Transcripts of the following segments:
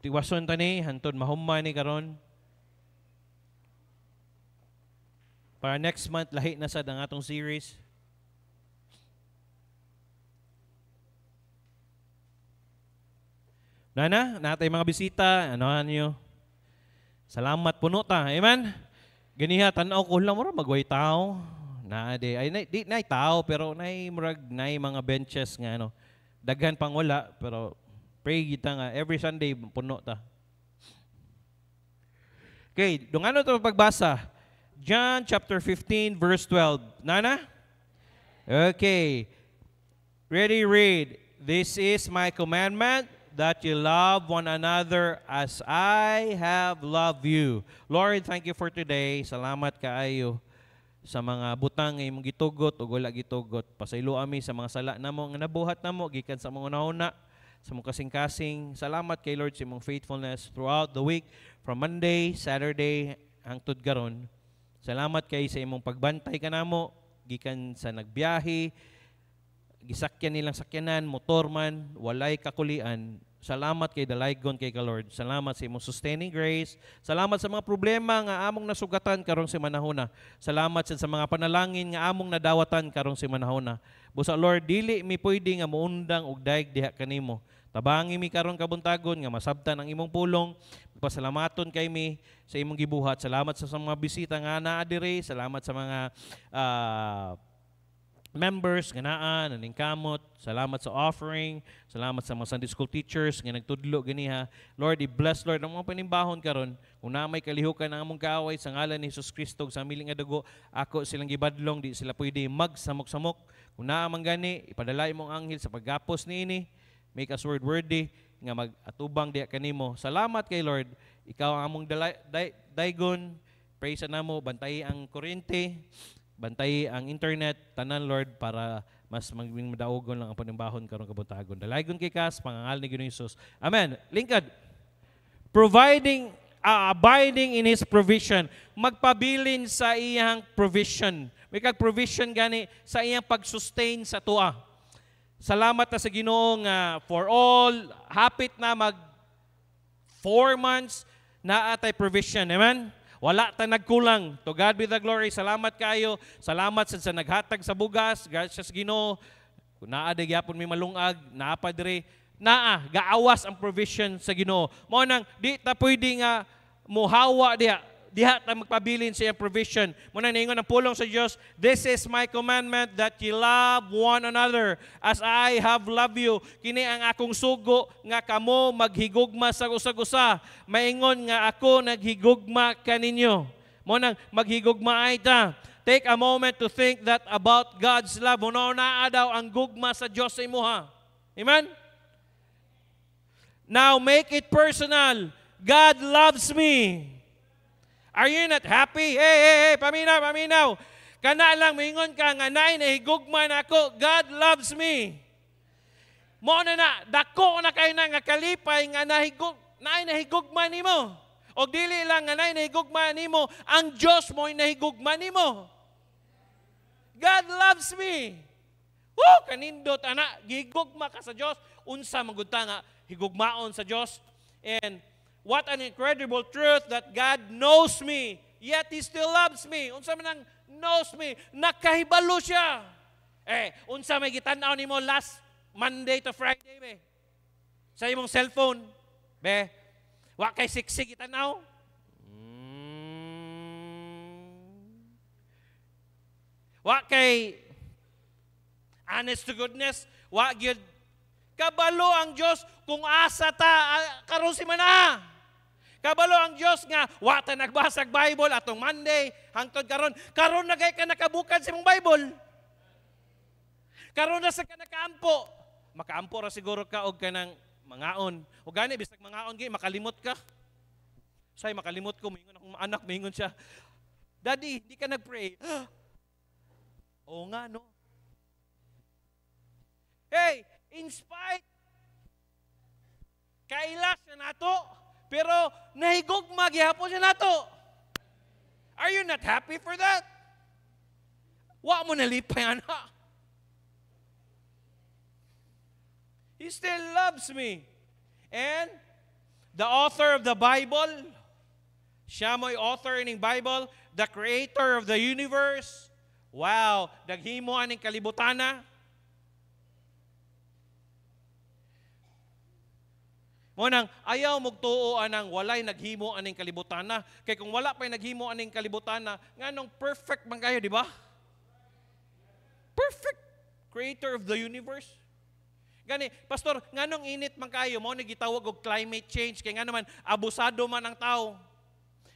Tiwason tani hantod mahumma ni karon. Para next month lahi na sad ang atong series. Natay mga bisita, anohan niyo. Salamat puno ta. Amen. Ganiha tan-aw ko lang mo magway tao. Di na tao pero nay murag nay mga benches nga ano. Daghan pang wala pero pray kita nga every Sunday puno ta. Okay, dungano to pagbasa. John chapter 15 verse 12. Nana? Okay. Ready, read. This is my commandment, that you love one another as I have loved you. Lord, thank you for today. Salamat kaayo sa mga butang nga imong gitugot ug wala gitugot. Pasaylo ami sa mga sala namo nga nabuhat namo gikan sa mga una-una, sa mga kasing-kasing. Salamat kay Lord sa imong faithfulness throughout the week from Monday, Saturday hangtod karon. Salamat kay sa imong pagbantay kanamo gikan sa nagbiyahe, gisakyan nilang sakyanan, motor man, walay kakulian. Salamat kay dalaygon kay ka Lord. Salamat sa imong sustaining grace. Salamat sa mga problema nga among nasugatan karong si manahona. Salamat sa mga panalangin nga among nadawatan karong si manahona. Busa Lord, dili mi pwede nga muundang og daig diha kanimo. Tabangi mi karon kabuntagon nga masabtan ang imong pulong. Pasalamaton kay mi sa imong gibuhat. Salamat sa mga bisita nga naa diri. Salamat sa mga members nga naa naning kamot. Salamat sa offering. Salamat sa mga Sunday school teachers nga nagtudlo ganiha. Lord, i-bless Lord ang mga panimbahon karon. Kung na may kalihukan ang among kaaway sa ngalan ni Hesus Kristo sa miling nga dugo, ako silang gibadlong di sila pwede magsamok-samok. Kung naa man gani, ipadala imong anghel sa paggapos niini. Make us word worthy nga mag-atubang diha kanimo. Salamat kay Lord. Ikaw ang among daygon. Praise namo, bantay ang kuryente. Bantay ang internet, tanan Lord, para mas maging madaugon lang ang panimbahon karong kabuntagon. Dalaygon kay kas, pangangal ni Ginoong Hesus. Amen. Lingkad. Abiding in His provision. Magpabilin sa iyang provision. May kag-provision gani sa iyang pag-sustain sa tuwa. Salamat na sa Ginoo nga for all, hapit na mag 4 months na atay provision. Amen. Wala ta nagkulang. To God be the glory. Salamat kayo. Salamat sa naghatag sa bugas. Gracias Ginoo. Kung naa de gyapon may malungag, naa pa dire. Gaawas ang provision sa Ginoo. Mao nang di ta pwede nga muhawa diha ta magpabilin sa iyang provision. Muna ningon ang pulong sa Dios, this is my commandment that ye love one another as I have loved you. Kini ang akong sugo nga kamo maghigugma sa usag-usa. Maingon nga ako naghigugma kaninyo. Muna maghigugma ay ta. Take a moment to think that about God's love. Muna naa daw ang gugma sa Dios sa imuha. Amen? Now make it personal. God loves me. Are you not happy? Hey, paminaw. Kana lang, mingon ka nga, nay, nahigugma na ako. God loves me. Mo na, dako na kayo na nga kalipay, nga nahigugma ni mo. O dili lang nga nahigugma ni mo, ang Diyos mo ay nahigugma ni mo. God loves me. Kanindot, anak, gigugma ka sa Diyos. Unsa magudta nga, higugmaon sa Diyos. And what an incredible truth that God knows me, yet He still loves me. Unsa man ang knows me, nakahibalo siya. Unsa may gitan-aw nimo last Monday to Friday, be? Sa imong cellphone, be? Wa kay siksik gitan-aw? Wa kay honest to goodness, wa gyud kabalo ang Dios kung asa ta karon si mana. Kabalo ang Diyos nga, wa ta nagbasag Bible atong Monday, hangtod karon na gay ka nakabukad sa imong Bible. Karon na sa ka nakaampo. Makaampo ra siguro ka og kanang mangaon. O gani, bisag mangaon gay, makalimot ka. Say, makalimot ko, mingon akong anak, mingon siya, Daddy, di ka nag-pray. Oo nga, no? Hey, in spite, kailas na nato, pero nahigugma gihapon siya nato. Are you not happy for that? Wa mo nalipay, anak. He still loves me. And The author of the Bible. Siya mo'y author ining Bible. The creator of the universe. Wow, naghimo aning kalibutana. Munang ayaw magtuo anang walay naghimo aning kalibutana. Kay kung wala pa'y naghimo aning kalibutana, nganong perfect man kayo, di ba? Perfect creator of the universe. Gani, pastor, nganong init man kayo mo nagitawag og climate change kay nga naman abusado man ang tao.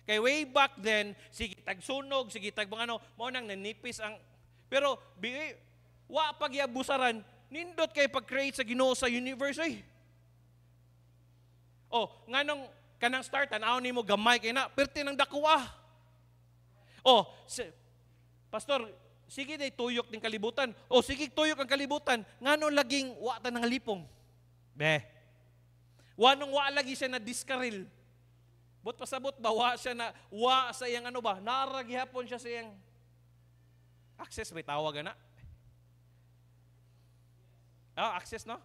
Kay way back then, sige tagsunog, sige tag ano, mo nang nanipis ang pero wa pagyabusaran, nindot kay pag-create sa Ginoo sa universe ay. Oh, nganong kanang start tanaw nimo gamay kay na perti ng dakuha. Oh, pastor, sige day tuyok ning kalibutan. Oh, sige tuyok ang kalibutan. Ngano laging wa ta nang lipong? Be. Wanong wa lagi siya na diskaril. Bot pasabot ba wa siya na wa sa iyang ano ba? Nara gihapon siya sa iyang access may tawag na. Access no?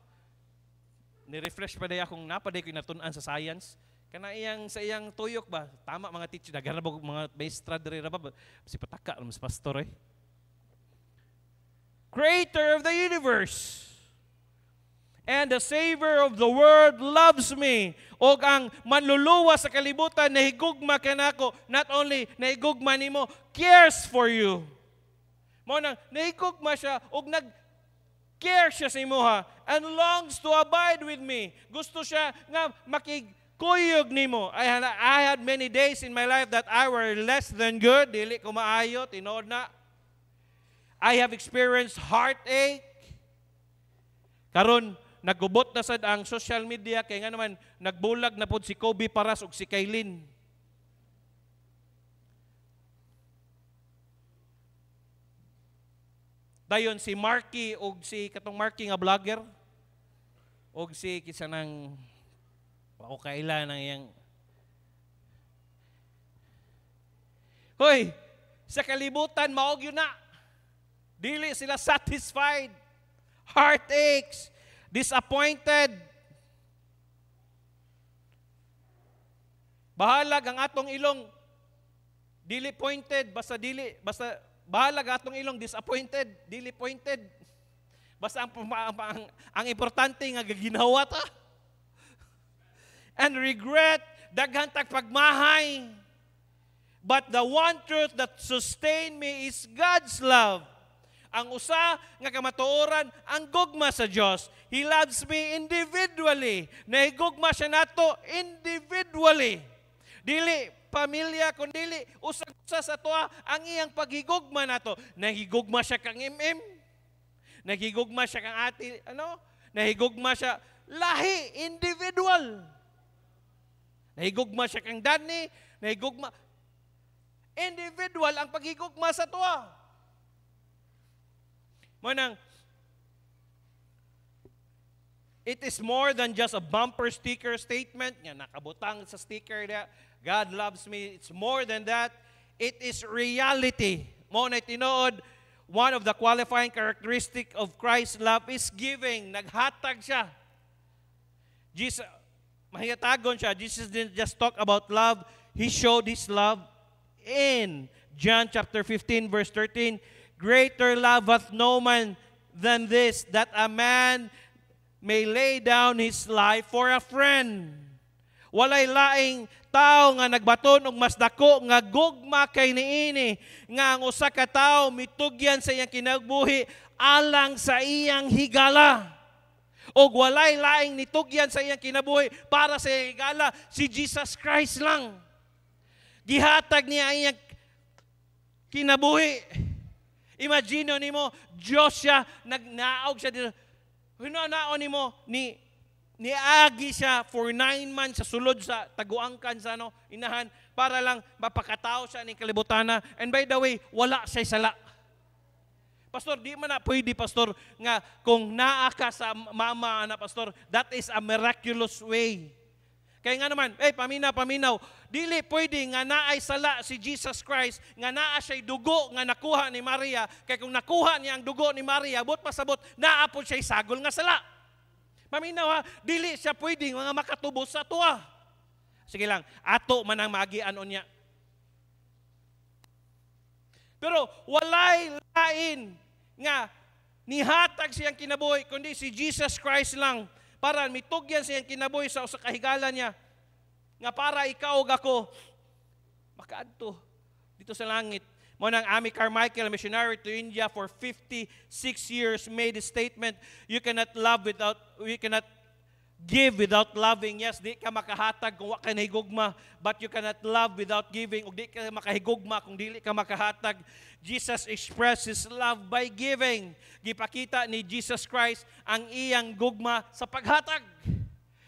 Ni-refresh pa day akong napaday ko natun-an sa science. Kana iyang sa iyang tuyok ba? Tama mga teacher, daghan ba mga maestra diri ra ba? Si pataka mas pastor eh. Creator of the universe. And the Savior of the world loves me. O ang manluluwa sa kalibutan, nahigugma ka na ako. Not only nahigugma nimo, cares for you. Mo nang nahigugma siya, o nag-care siya sa imo ha, and longs to abide with me. Gusto siya nga makikuyog nimo. I had many days in my life that I were less than good. Dili ko maayo, tinood na. I have experienced heartache. Karon nagubot na sad ang social media kay nga naman nagbulag na pod si Kobe Paras ug si Kaylin. Dayon si Marky ug si katong Marky nga vlogger ug si kisa nang wao kaila nang iyang Hoy, sa kalibutan maog yun na. Dili sila satisfied. Heartaches, disappointed. Bahalag ang atong ilong dili pointed, basta bahalag ang atong ilong disappointed, dili pointed. Basta ang importante nga gaginawa ta. And regret, daghan tag pagmahay. But the one truth that sustain me is God's love. Ang usa nga kamatuoran, ang gugma sa Dios. He loves me individually. Nahigugma siya nato individually. Dili pamilya kundi usa sa tuwa ang iyang paghigugma nato. Nahigugma siya kang nahigugma siya kang ati, nahigugma siya lahi, individual. Nahigugma siya kang Danny, nahigugma individual ang paghigugma sa tuwa. Manang, it is more than just a bumper sticker statement. Nga nakabutang sa sticker na, God loves me. It's more than that. It is reality. Mo na tinuod, one of the qualifying characteristic of Christ's love is giving. Naghatag siya. Jesus, mahiyatagon siya. Jesus didn't just talk about love. He showed His love in John chapter 15 verse 13. Greater love hath no man than this, that a man may lay down his life for a friend. Walay laing tao nga nagbaton og mas dako nga gugma kay niini nga ang usa ka tawo mitugyan sa iyang kinabuhi alang sa iyang higala. Og walay laing nitugyan sa iyang kinabuhi para sa iyang higala, si Jesus Christ lang. Gihatag niya ang iyang kinabuhi. Imagine nimo, Diyos siya, nagnaog siya dito. Hinanaon nimo, niagi siya for 9 months sa sulod sa taguangkan sa inahan para lang mapakatao siya ng kalibutana. And by the way, wala siya sala. Pastor, di man na pwede, pastor, nga kung naa ka sa mama na pastor, that is a miraculous way. Kaya nga naman, paminaw, dili pwede nga naay sala si Jesus Christ, nga naa siya'y dugo nga nakuha ni Maria, kaya kung nakuha niya ang dugo ni Maria, but pasabot, naapod siya'y sagol nga sala. Paminaw ha, dili siya pwede nga makatubos sa tuwa. Sige lang, ato man ang magian unya. Pero walay lain nga nihatag siyang kinabuhi kundi si Jesus Christ lang para mitugyan siyang kinabuhi sa usa ka higala niya nga para ikaw ug ako makaadto dito sa langit. Mo nang Amy Carmichael, missionary to India for 56 years, made a statement, you cannot give without loving. Yes, di ka makahatag kung wa ka nahigugma, but you cannot love without giving. Ug di ka makahigugma kung dili ka makahatag. Jesus expressed His love by giving. Gipakita ni Jesus Christ ang iyang gugma sa paghatag.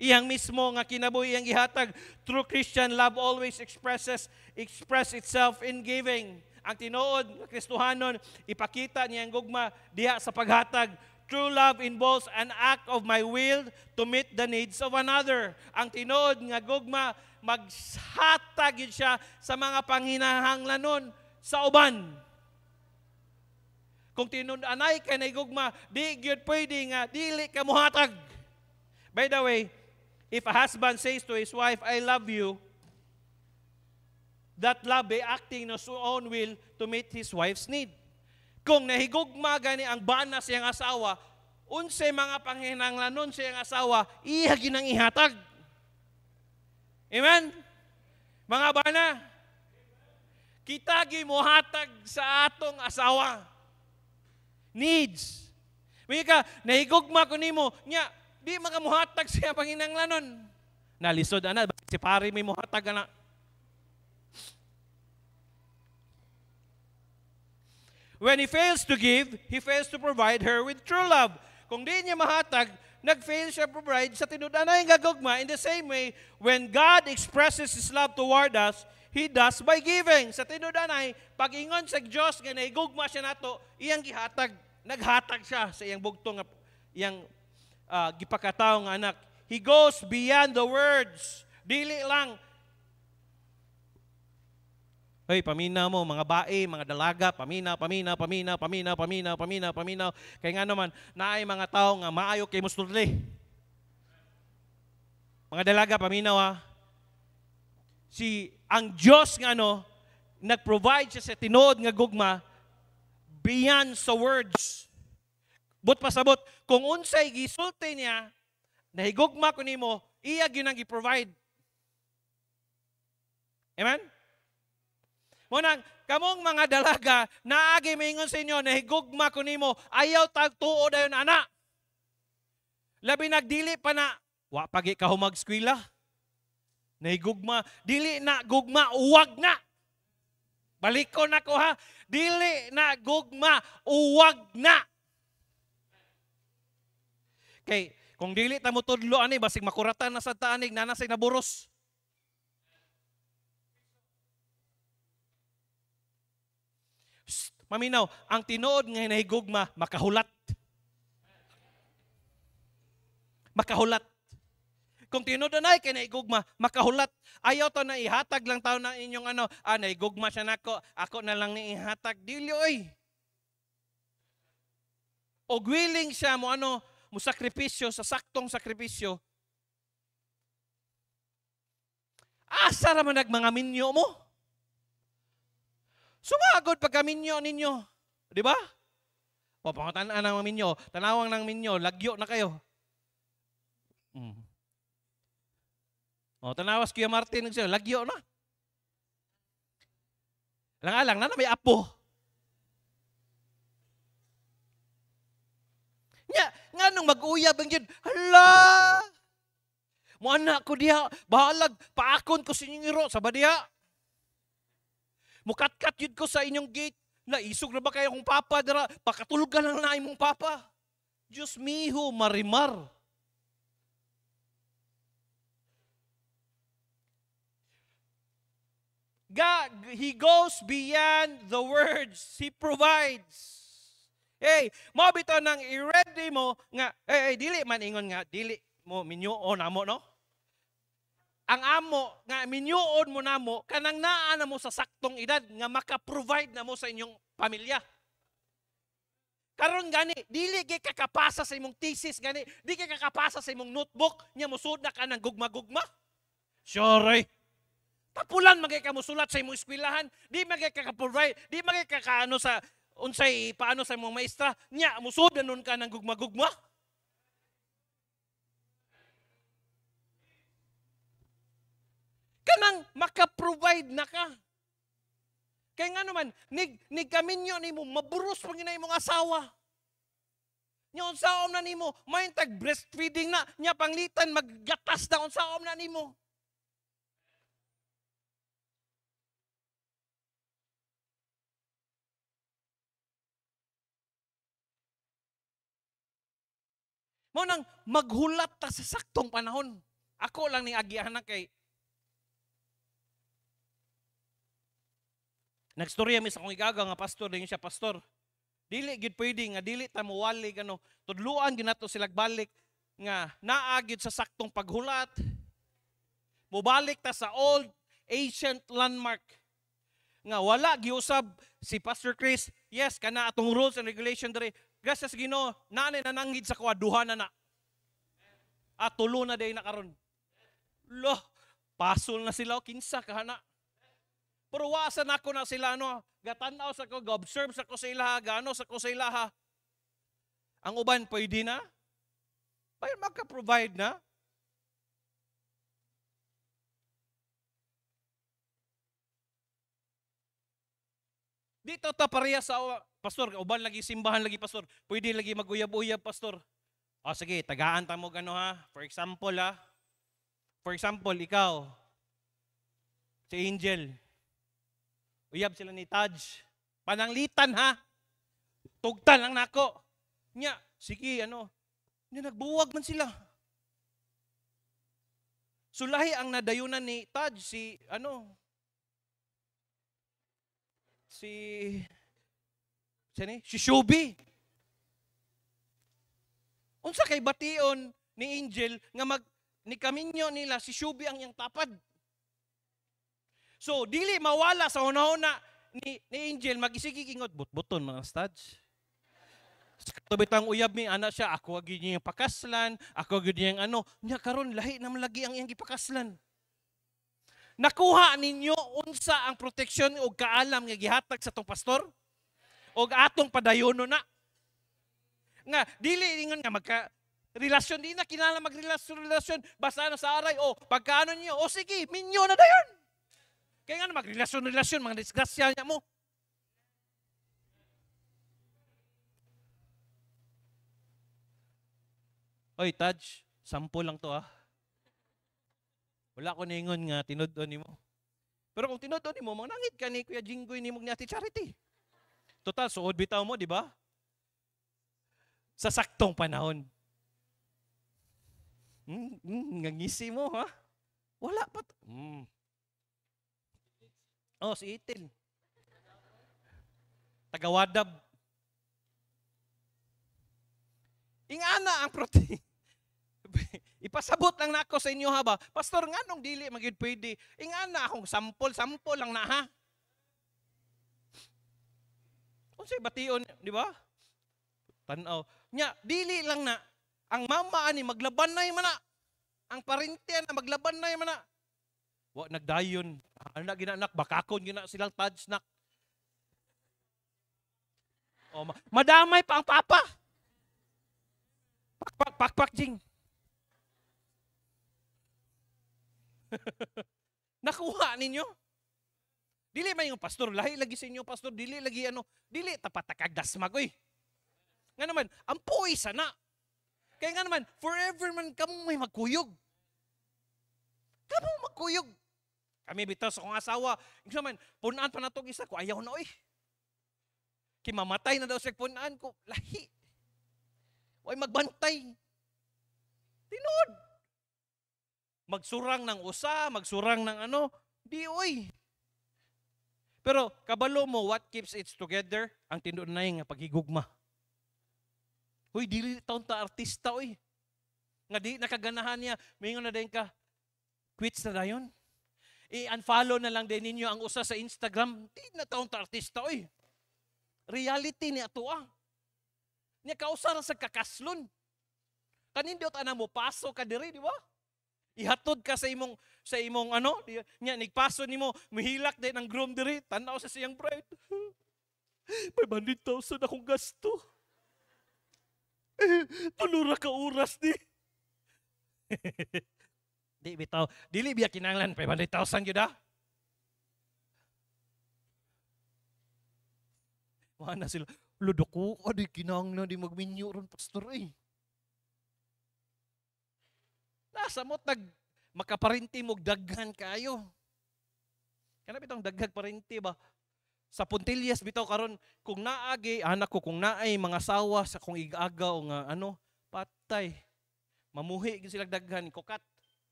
Iyang mismo nga kinabuhi iyang gihatag. True Christian love always express itself in giving. Ang tinuod nga Kristohanon, ipakita niya ang gugma diha sa paghatag. True love involves an act of my will to meet the needs of another. Ang tinuod nga gugma, maghatag yun siya sa mga panghinahanglanon sa uban. Kung tinud-anay ka na gugma, di gyud pwede nga dili ka muhatag. By the way, if a husband says to his wife, I love you, that love by acting on his own will to meet his wife's need. Kung nahigugma gani ang bana siyang asawa, unsay mga panghinahanglanon siyang asawa, iya ginang ihatag. Amen? Mga bana, kita gi mohatag sa atong asawa. Needs. Mga nahigugma ko nimo, nya di makamuhatag siya panghinahanglanon. Nalisod ana, si pare may muhatag ana. When he fails to give, he fails to provide her with true love. Kung di niya mahatag, nag-fail siya provide sa tinud-anay nga gugma. In the same way, when God expresses His love toward us, He does by giving. Sa tinud-anay, pag-ingon sa Diyos nga naigugma siya nato, iyang gihatag, naghatag siya sa iyang bugtong, iyang gipakataong anak. He goes beyond the words. Dili lang, hey, paminaw mo, mga bae, mga dalaga, paminaw. Kaya nga naman, naay mga tao nga maayo kay mustudli. Mga dalaga, paminaw ha. Ang Diyos nga nag-provide siya sa tinuod nga gugma beyond sa words. But pasabot, kung unsay gisulti niya, nahigugma ko nimo, iya gyud ang gi-provide. Amen? Munang, kamong mga dalaga, naagi maingon sa inyo, nahigugma ko nimo, ayaw tagtuo dayon ana. Labi nagdili pa na, wa pagi ka humag-skwila. Nahigugma, dili na gugma, uwag na. Balik ko na ko ha, dili na gugma, uwag na. Kay, kung dili ta mo tudlo ani, basig makuratan na sa taanig, nanasay naburos. Maminaw, ang tinuod nga nahigugma, makahulat. Makahulat. Kung tinuod na kay nahigugma, makahulat. Ayaw to na ihatag lang tao na inyong nahigugma siya nako, ako na lang ni ihatag. Dili oy. O willing siya mo mo sakripisyo, sa saktong sakripisyo. Asa raman nagmanga minyo mo? Sumagod pagka minyo ninyo. Di ba? O, pangatanaan ng minyo. Tanawang ng minyo. Lagyo na kayo. O, tanawas Kuya Martin. Lagyo na. Lang-alang na may apo. Nga nung mag-uyab ang yun. Hala! Mo anak ko diha. Bahalag. Paakon ko sinyiro sa badiha. Mukat-kat yun ko sa inyong gate. Naisog na ba kayo kong papa? Dara, pakatulugan lang na imong papa. Diyos miho, marimar. God, He goes beyond the words. He provides. Hey, mabito nang i-ready mo nga, dili man ingon nga, dili mo minyo na mo, no? Ang amo nga minyuon mo namo kanang naa na mo sa saktong edad nga maka-provide na mo sa inyong pamilya. Karon gani dili kay kakapasa sa imong thesis gani, di kay kakapasa sa imong notebook nya mosud na ka ng gugma-gugma. Sure. Tapulan magay ka musulat sa imong eskwelahan, di magay ka provide, di magay ka kaano sa unsay paano sa imong maestra, nya musud nun ka ng gugma-gugma. Kanang maka-provide na ka. Kaya nga naman, nig kaminyo nimo maburos pag ina imong asawa. Nya unsaon na nimo, may tag breastfeeding na, nya panglitan maggatas na unsaon na nimo. Mo nang maghulat ta sa saktong panahon. Ako lang ning agiahan na kay nagstorya mi sa akong igaga nga pastor, dingon siya pastor. Dili gid pwede nga dili ta mowali kano. Tudluan gyud nato sila balik nga naa gyud sa saktong paghulat. Mobalik ta sa old ancient landmark. Nga wala giusab si Pastor Chris. Yes, kana atong rules and regulation diri. Gracias Ginoo, nanay nanangid sa kuwaduhan na. At tulo na day na karon. Lo, pasol na sila o kinsa kahana. Pero wasan ako na sila no, gatanaw sa ko, observe sa ko sa ilaha, gano sa ko sa ilaha. Ang uban pwede na. Bayad magka-provide na. Dito ta pareha sa pastor, uban lagi simbahan lagi pastor. Pwede lagi mag-uyab-uyab pastor. O sige, tagaan ta mo gano ha. For example ha. For example, ikaw, si Angel, uyab sila ni Taj. Pananglitan ha. Tugtan ang nako. Nya, sige ano, nya nagbuwag man sila. Sulahi ang nadayunan ni Taj, si Shubi. Unsa kay bation ni Angel nga ni kaminyo nila si Shubi ang iyang tapad. So dili mawala sa una-una ni Angel magisigig ingot but-buton mga studs. Tubitang uyab mi ana siya ako gyud niyang pakaslan, ako gyud niyang nya karon lahi naman lagi ang iyang gipakaslan. Nakuha ninyo unsa ang proteksyon o kaalam nga gihatag sa tong pastor? O atong padayono na. Nga, dili ingon nga magka-relasyon, di na kinala magrelasyon, basta na sa aray, pagkaano niyo, sige, minyo na dayon. Kaya nga magrelasyon, mga disgrasya niya mo. Oy, Taj, 10 lang to Wala ko ningon nga tinudon nimo. Pero kung tinudon nimo, manangit ka ni Kuya Jinggoy nimo ni Ate Charity. Total, suod bitaw mo, di ba? Sa saktong panahon. Ngangisi mo, ha? Wala pa. Si Itil. Tagawadab. Ingana ang protein. Ipasabot lang na ako sa inyo ha ba? Pastor, nga nung dili magid pwede. Ingana akong sample lang na ha. Unsay bation, di ba? Tanaw. Nya, dili lang na ang mama ani maglaban na man na. Ang parente na maglaban na man na. Wa nagdayon. Ano na ginanak bakakon gina silang Taj nak. Madamay pa ang papa. Pakpak jing. Nakuha ninyo? Dili man yung pastor, lahi lagi sa inyo pastor, dili lagi dili tapatakagdas magoy. Nga naman, ang puwi sana. Kaya nga naman, forever man kamo may magkuyog. Kamo magkuyog. Kami bitaw sa kong asawa, naman, punaan pa na itong isa ko, ayaw na Kimamatay na daw sa punaan ko, lahi. Huwag magbantay. Tinood. Magsurang ng usa, magsurang ng di Pero kabalo mo, what keeps it together? Ang tindod na yung paghigugma. Dili taon ta artista, Nga di nakaganahan niya, mayroon na din ka, quits na dayon. I-unfollow na lang din ninyo ang usa sa Instagram, di na taon ta artista, Reality ni ato, Niya kausa ra sa kakaslon. Kanindot ana mo paso ka diri, di ba? Ihatod ka sa imong ano, nya nigpaso nimo, mihilak din ang groom diri, tanaw sa siyang bride. 500,000 akong gasto. Tulura ka oras di. Di bitaw, dili biya kinahanglan 500,000 gyud ah. Mana sila, ludok ko, adi kinahanglan di magminyo ron pastor eh. Nasa mo tag makaparinti mo daghan kayo. Kana bitong daghag parinti ba? Sa puntilyas bitaw karon kung naagi anak ko kung naay mga sawa sa kung igagaw nga ano patay. Mamuhi gyud sila daghan kukat.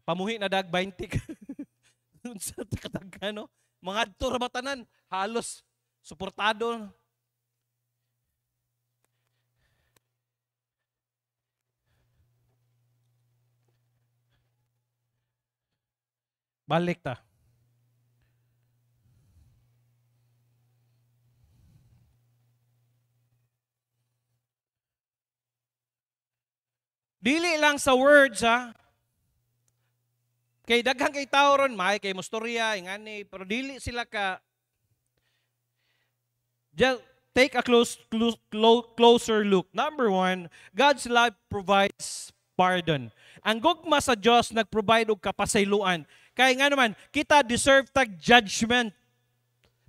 Pamuhi na dag 20. Unsa ta kadaghan no? Mga adto ra tanan halos suportado. Balik ta. Dili lang sa words ha. Kay daghang kay tao ron, may kay mostorya, ingani, pero dili sila ka. Just take a closer look. Number one, God's love provides pardon. Ang gugma sa Diyos nag-provide og kapasayloan. Kay nga naman, kita deserve tag judgment.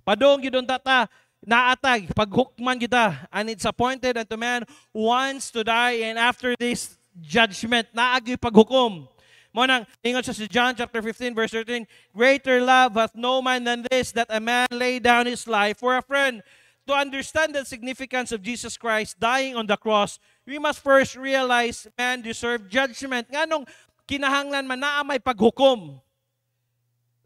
Padong gidon ta naatag paghukman kita, and it's appointed unto man once to die, and after this judgment naagi paghukom. Mo nang ingon sa John chapter 15 verse 13, greater love hath no man than this, that a man lay down his life for a friend. To understand the significance of Jesus Christ dying on the cross, we must first realize man deserved judgment. Nganong kinahanglan man naa may paghukom.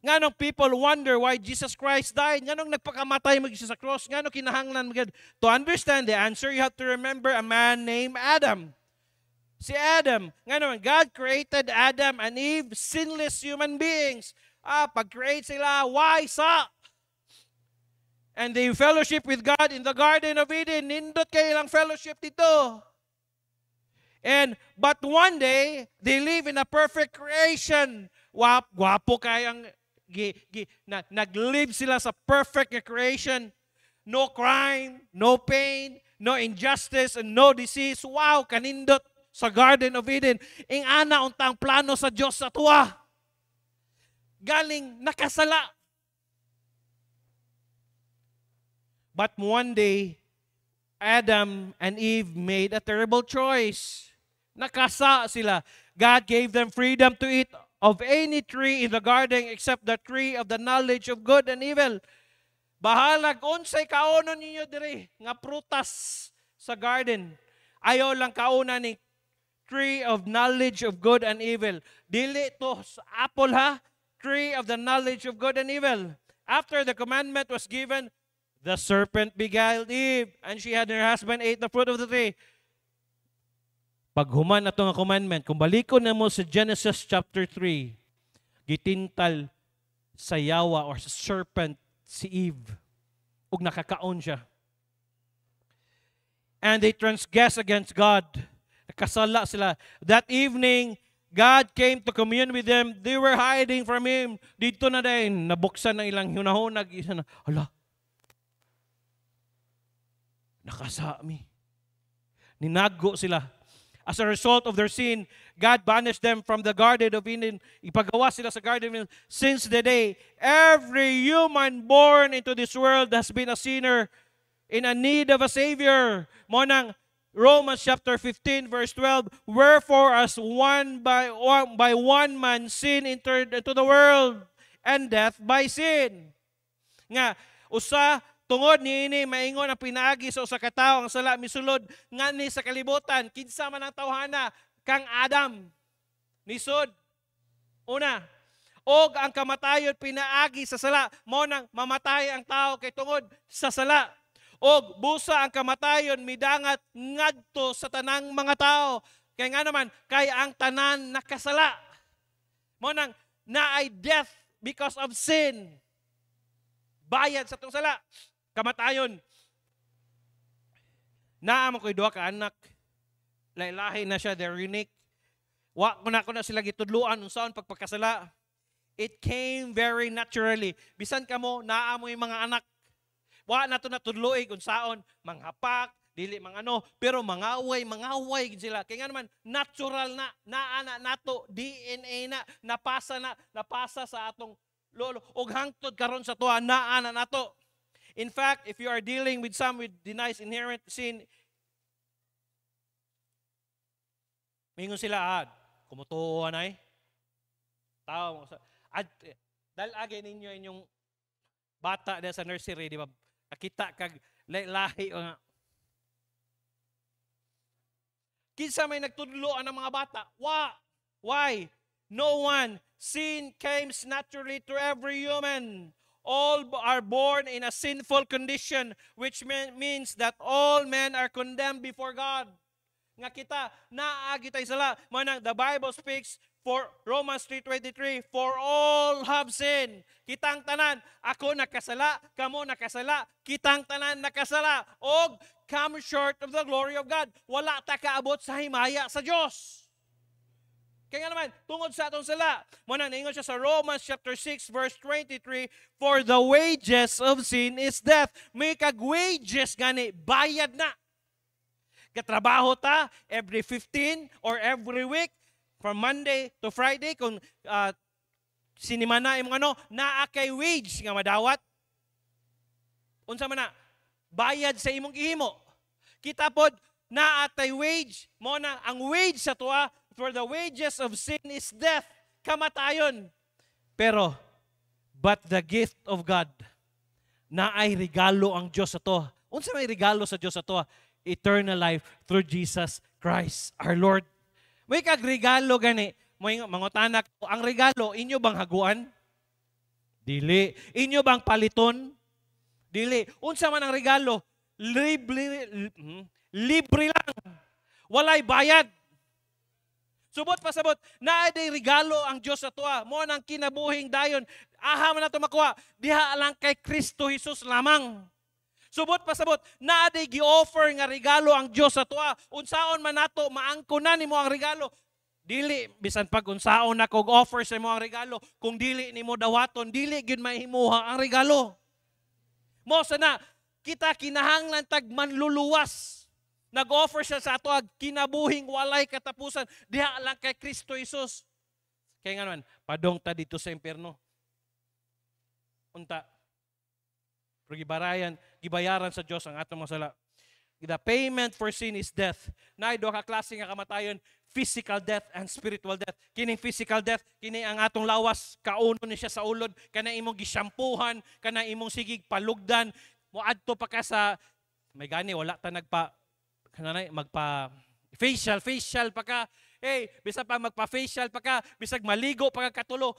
Nganong people wonder why Jesus Christ died. Nganong nagpakamatay mag sa cross. Nganong kinahanglan magad. To understand the answer, you have to remember a man named Adam. Si Adam, nga naman, God created Adam and Eve, sinless human beings. Pag-create sila, why sa? And they fellowship with God in the Garden of Eden. Nindot kayo lang fellowship dito. But one day, they live in a perfect creation. Gwapo kayang nag-live sila sa perfect creation. No crime, no pain, no injustice, and no disease. Wow, kanindot sa Garden of Eden. Ing ana untang plano sa Dios sa tuwa. Galing nakasala. But one day, Adam and Eve made a terrible choice. Nakasa sila. God gave them freedom to eat of any tree in the garden except the tree of the knowledge of good and evil. Bahalag unsay kaunon ninyo diri nga prutas sa garden. Ayaw lang kauna ni tree of knowledge of good and evil. Dili to sa apple ha, tree of the knowledge of good and evil. After the commandment was given, the serpent beguiled Eve, and she and her husband ate the fruit of the tree. Paghuman na itong commandment, kung balikon na mo sa Genesis chapter 3, gitintal sa yawa or sa serpent si Eve, ug nakakaon siya. And they transgress against God. Nakasala sila. That evening, God came to commune with them. They were hiding from Him. Dito na din, nabuksan ng ilang hunahunag. Isa na, hala, nakasami. Ninago sila. As a result of their sin, God banished them from the Garden of Eden. Ipagawa sila sa Garden of Eden. Since the day, every human born into this world has been a sinner in a need of a Savior. Monang Romans chapter 15 verse 12, wherefore as one by one man sin entered into the world, and death by sin. Nga, usa tungod niini maingon ang pinaagi sa usa ka tawo ang sala misulod ngani sa kalibutan kinsa man ang tawhana kang Adam nisod una og ang kamatayon pinaagi sa sala mao nang mamatay ang tao kay tungod sa sala og busa ang kamatayon midangat ngadto sa tanang mga tao kay nga naman kay ang tanan nakasala mao nang naay death because of sin bayad sa tong sala kamatayon. Naamo ko'y duha ka anak. Lailahi na siya, they're unique. Wa ko na sila gitudluan unsaon pagpakasala. It came very naturally. Bisan kamo naa mo yung mga anak. Wa na to natudloy kung saon manghapak, dili mangano, pero mangaway gid sila. Kaya nga naman natural na naana nato DNA napasa sa atong lolo ug hangtod karon sa tuwa naana nato. In fact, if you are dealing with some with denies inherent sin, mingon sila kumutuo anay. Tao at dalagay ninyo inyong bata na sa nursery, di ba? Nakita kag lahi o nga. Kinsa may nagtudloan ng mga bata? Why? No one. Sin comes naturally to every human. All are born in a sinful condition, which means that all men are condemned before God. Nga kita, naagi tayo sala. Manang the Bible speaks for Romans 3:23, for all have sinned. Kitang tanan, ako nakasala, kamo nakasala, kitang tanan nakasala, og come short of the glory of God. Wala ta kaabot sa himaya sa Dios. Kaya nga naman, tungod sa atong sala, muna naingon siya sa Romans chapter 6 verse 23, for the wages of sin is death. May kag wages gani, bayad na. Katrabaho ta every 15 or every week, from Monday to Friday, kung sinimana imong naa kay wage nga madawat. Unsa man na? Bayad sa imong gihimo. Kita pod naa tay wage, mo na ang wage sa tuwa, for the wages of sin is death, kamatayon. Pero but the gift of God, naay regalo ang Dios sa to. Unsa may regalo sa Dios sa to? Eternal life through Jesus Christ our Lord. May kagregalo gani, mga tanak, ang regalo, inyo bang haguan? Dili. Inyo bang paliton? Dili. Unsa man ang regalo? Libre lang. Walay bayad. Subot pa sabot, naaday regalo ang Diyos sa tuwa. Mo nang kinabuhing dayon. Aha man na ito makuha. Diha lang kay Kristo Jesus lamang. Subot pa sabot, naaday gi-offer nga regalo ang Dios sa tuwa. Unsaon man nato maangkunan nimo ang regalo. Dili bisan pag unsaon na kog offer sa imo ang regalo, kung dili nimo dawaton, dili gyud mahimuha ang regalo. Mo sana kita kinahanglan tag manluluwas. Nag-offer siya sa ato kinabuhing walay katapusan diha lang kay Kristo Jesus. Kaya nga naman, padong ta dito sa impierno. Unta, pero gibayaran sa Diyos ang atong mga sala. The payment for sin is death. Naay duha ka klase nga kamatayon, physical death and spiritual death. Kining physical death, kini ang atong lawas, kauno ni siya sa ulod, kana imong gisyampuhan, kana imong sigig palugdan, moadto pa ka sa may gani wala ta magpa facial pa ka. Hey, bisa pa magpa-facial pa ka, bisag maligo pa ka katulo.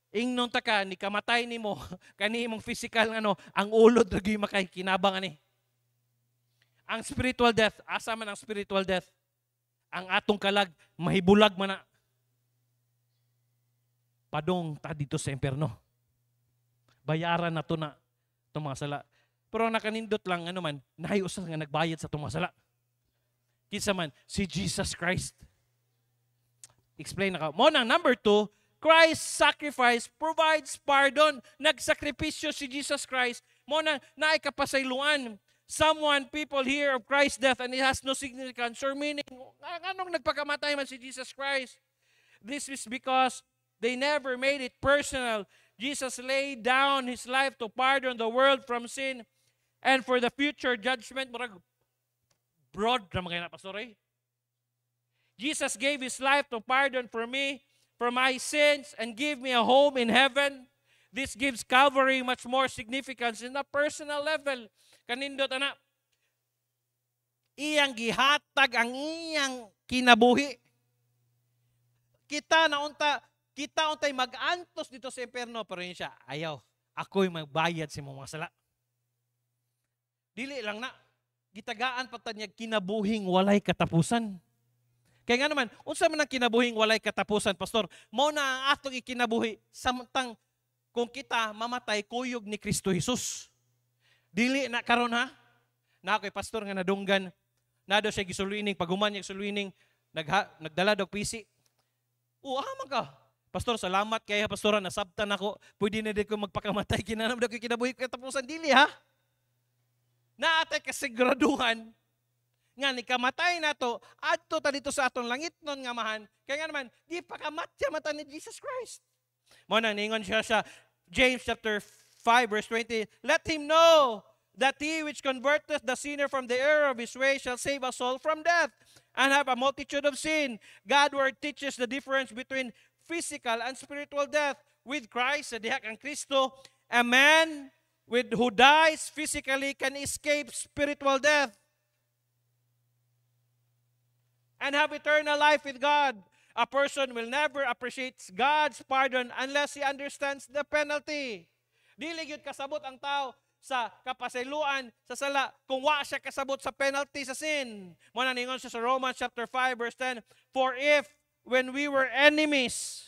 Ingnon ta ka ni kamatay nimo kani imong physical ang ulod lagi makaikinabang ani. Ang spiritual death, asa man ang spiritual death? Ang atong kalag mahibulag man na. Padong ta dito sa impierno. Bayaran na to na itong mga sala. Pero nakanindot lang nahiusa nga nagbayad sa itong mga sala. Kinsa man, si Jesus Christ. Explain na ka. Muna, number 2, Christ's sacrifice provides pardon. Nagsakripisyo si Jesus Christ. Muna, naikapasayluan. People hear of Christ's death and it has no significance or meaning. Anong nagpakamatay man si Jesus Christ? This is because they never made it personal. Jesus laid down His life to pardon the world from sin and for the future judgment. Broad na mga pastor eh. Jesus gave His life to pardon for me, for my sins, and give me a home in heaven. This gives Calvary much more significance in a personal level. Kanindot ana, iyang gihatag ang iyang kinabuhi. Kita untay mag-antos dito sa impierno, pero yun siya, ayaw, ako'y magbayad sa mga sala. Dili lang na, gitagaan patanyag kinabuhing walay katapusan. Kaya nga naman, unsa man ang kinabuhing walay katapusan, pastor, mao na ang atong ikinabuhi samtang kung kita mamatay kuyog ni Kristo Jesus. Dili na karon ha. Na ako'y pastor nga nadunggan, nado siya gisuluining, paguman niya gisuluining, nagdala dog pisi. Aman ka. Pastor, salamat kaya pastora, nasabtan ako. Pwede na din ko magpakamatay. Kinanam na ko kinabuhi ko katapusan. Dili ha. Naatay kasiguraduhan nga ni kamatay na to, adto ta dito sa atong langit nun nga mahan. Kaya nga naman, di pa kamatya mata ni Jesus Christ. Mo nang ningon siya sa James chapter 5 verse 20, let him know that he which converteth the sinner from the error of his way shall save us all from death and have a multitude of sin. God's word teaches the difference between physical and spiritual death. With Christ, sa diha kang Kristo, a man who dies physically can escape spiritual death and have eternal life with God. A person will never appreciate God's pardon unless he understands the penalty. Dili gyud kasabot ang tao sa kapasayloan sa sala kung wa siya kasabot sa penalty sa sin. Mo na ningon siya sa Romans chapter 5 verse 10, for if when we were enemies,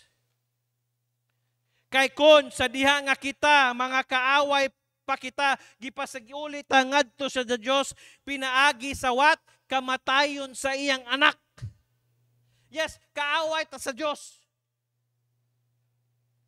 kay kon sa diha nga kita mga kaaway pa kita gipasagiuli ta ngadto sa Dios pinaagi sa what? Kamatayon sa iyang anak. Yes, kaaway ta sa Dios.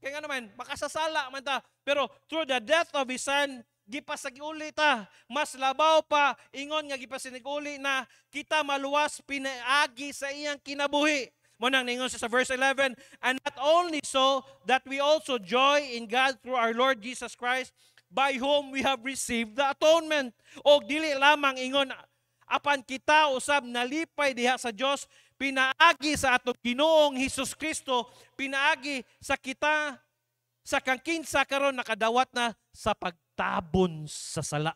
Kaya nga naman, makasasala man ta. Pero through the death of His Son, gipasagiuli ta. Mas labaw pa, ingon nga gipasiniguli na kita maluwas pinaagi sa iyang kinabuhi. Munang ningon sa verse 11, and not only so, that we also joy in God through our Lord Jesus Christ, by whom we have received the atonement. O dili lamang ingon, apan kita usab nalipay diha sa Dios, pinaagi sa atong Ginoong Hesus Kristo, pinaagi sa kita sa kangkinsa karon nakadawat na sa pagtabon sa sala.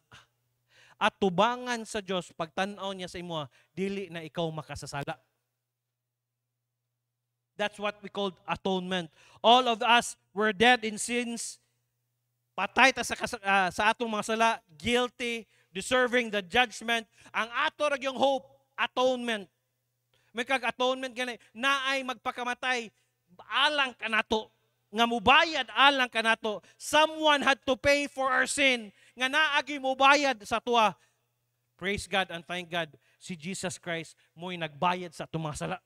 At tubangan sa Dios pagtan-aw niya sa imo, dili na ikaw makasasala. That's what we call atonement. All of us were dead in sins. Patay ta sa atong mga sala, guilty, deserving the judgment. Ang ato ra gyung hope, atonement. May kag-atonement gani naay magpakamatay alang kanato nga mubayad alang kanato. Someone had to pay for our sin nga naagi mubayad sa tuwa. Praise God and thank God, si Jesus Christ mo'y nagbayad sa atong mga sala.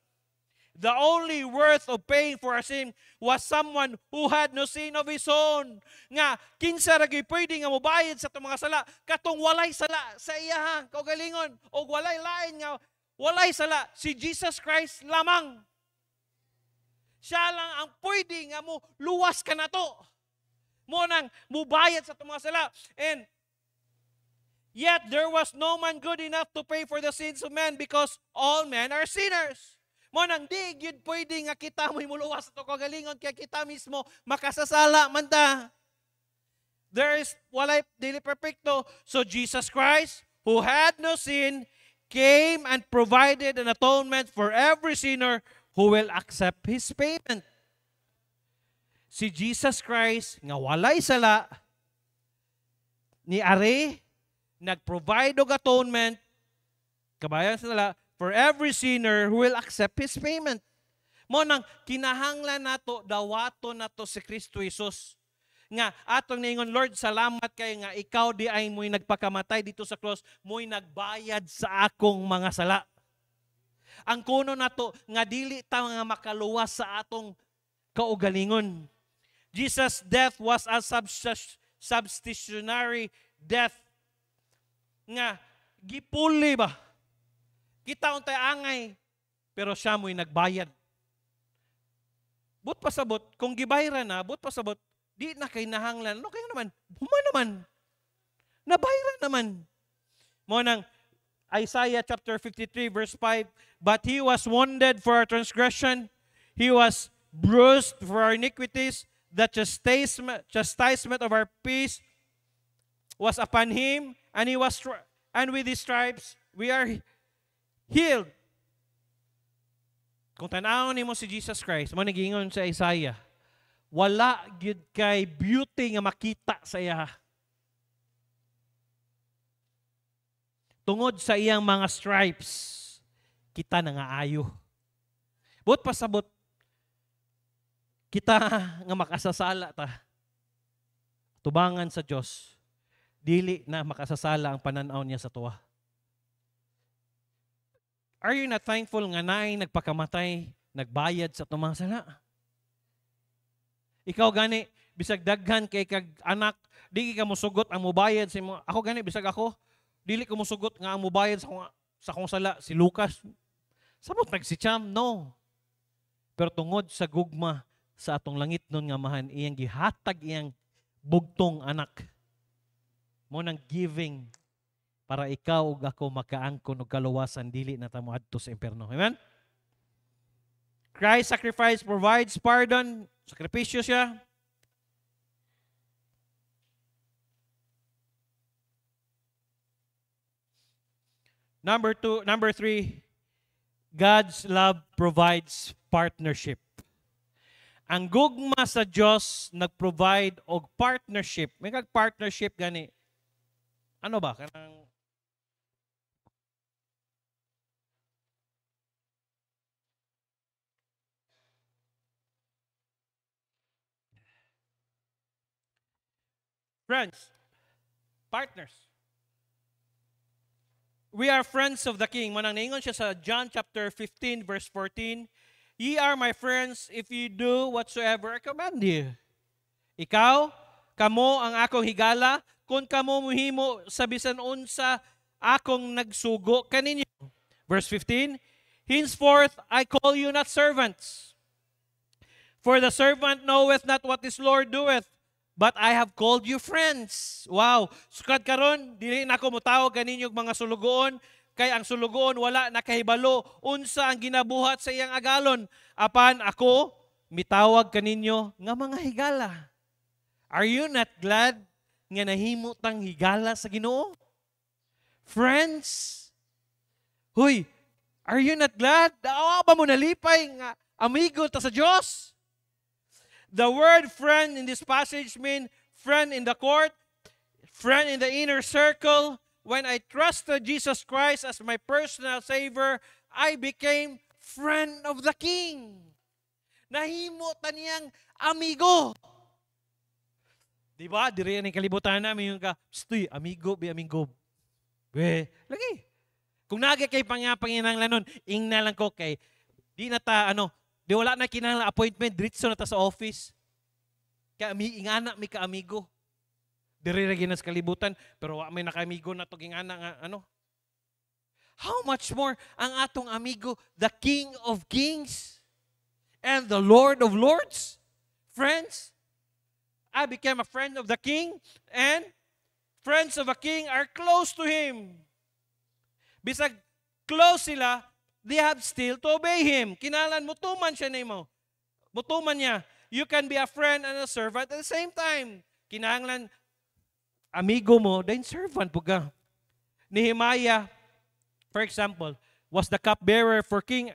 The only worth of paying for our sin was someone who had no sin of his own. Nga, kinsa ragi pwede nga mubayad sa itong mga sala, katong walay sala sa iyahang kaugalingon, o walay lain nga, walay sala, si Jesus Christ lamang. Siya lang ang pwede nga mo luwas ka na to. Mo nang mubayad sa itong mga sala. And yet there was no man good enough to pay for the sins of men because all men are sinners. Mo nang di gyud pwede nga kita mo'y muluwas sa kagalingon kaya kita mismo makasasala man ta. There is walay dili perfecto. So Jesus Christ, who had no sin, came and provided an atonement for every sinner who will accept His payment. Si Jesus Christ nga walay sala ni are nag-provide og atonement kabayan sa sala for every sinner who will accept His payment. Mo nang kinahanglan nato dawato nato si Kristo Jesus. Nga atong ningon, Lord, salamat kay nga ikaw di ay mo'y nagpakamatay dito sa cross, mo'y nagbayad sa akong mga sala. Ang kuno nato nga dili ta nga makaluwas sa atong kaugalingon. Jesus' death was a substitutionary death. Nga gipuli ba? Kita untay angay, pero siya mo'y nagbayad. But pasabot, kung gibayran na, but pasabot, di na kay nahanglan. Ano kaya naman? Huma naman. Nabayran naman. Mo nang Isaiah chapter 53 verse 5, but He was wounded for our transgression, He was bruised for our iniquities, the chastisement of our peace was upon Him, and with His stripes we are healed. Kung tanaw nimo si Jesus Christ, mo nagingon sa Isaiah, wala gyud kay beauty nga makita sa iya. Tungod sa iyang mga stripes, kita nangaayo. But pasabot, kita nga makasasala ta. Tubangan sa Dios, dili na makasasala ang pananaw niya sa tuwa. Are you not thankful nga naay nagpakamatay, nagbayad sa itong mga sala? Ikaw gani, bisag daghan kay kag anak, di ka musugot ang mubayad sa imo. Ako gani, bisag ako, dili ko musugot nga ang mubayad sa akong sala, si Lucas. Sabot si Cham, no. Pero tungod sa gugma sa atong langit nun nga mahan, iyang gihatag iyang bugtong anak. Mo nang giving para ikaw ug ako makaangkon og kaluwasan dili na ta moadto sa impierno. Amen? Christ's sacrifice provides pardon. Sakripisyo siya. Number three, God's love provides partnership. Ang gugma sa Dios nag-provide og partnership. May kag-partnership gani. Ano ba? Kanang friends, partners. We are friends of the King. Manang naingon siya sa John chapter 15 verse 14. Ye are my friends if you do whatsoever I command you. Ikaw, kamo ang akong higala, kung kamo muhimo sa bisan unsa akong nagsugo kaninyo. Verse 15, henceforth I call you not servants, for the servant knoweth not what his Lord doeth, but I have called you friends. Wow. Sukad karon, dili na ako mutawag kaninyong mga sulugoon, kay ang sulugoon wala nakahibalo unsa ang ginabuhat sa iyang agalon. Apan ako mitawag kaninyo nga mga higala. Are you not glad nga nahimo tang higala sa Ginoo? Friends? Huy, are you not glad? Awa ba mo nalipay nga amigo ta sa Dios? The word friend in this passage means friend in the court, friend in the inner circle. When I trusted Jesus Christ as my personal Savior, I became friend of the King. Nahimo ta niyang amigo. Diba? Diri ang kalibutan namin yung stoy, amigo, be amigo. Be, lagi. Kung nagay kay panginanglan nun, ing na lang ko kay, di na ta, di wala na kinahanglan appointment, diretso na ta sa office. Kaya ingana mi ka amigo. Diri ra ginas kalibutan, pero wa may naka-amigo na to ingana nga How much more ang atong amigo, the King of Kings and the Lord of Lords? Friends, I became a friend of the King, and friends of a king are close to him. Bisag close sila, they have still to obey him. Kinalan, mutuman siya nimo. Mutuman niya. You can be a friend and a servant at the same time. Kinahanglan, amigo mo, then servant po ka. Nehemiah, for example, was the cupbearer for King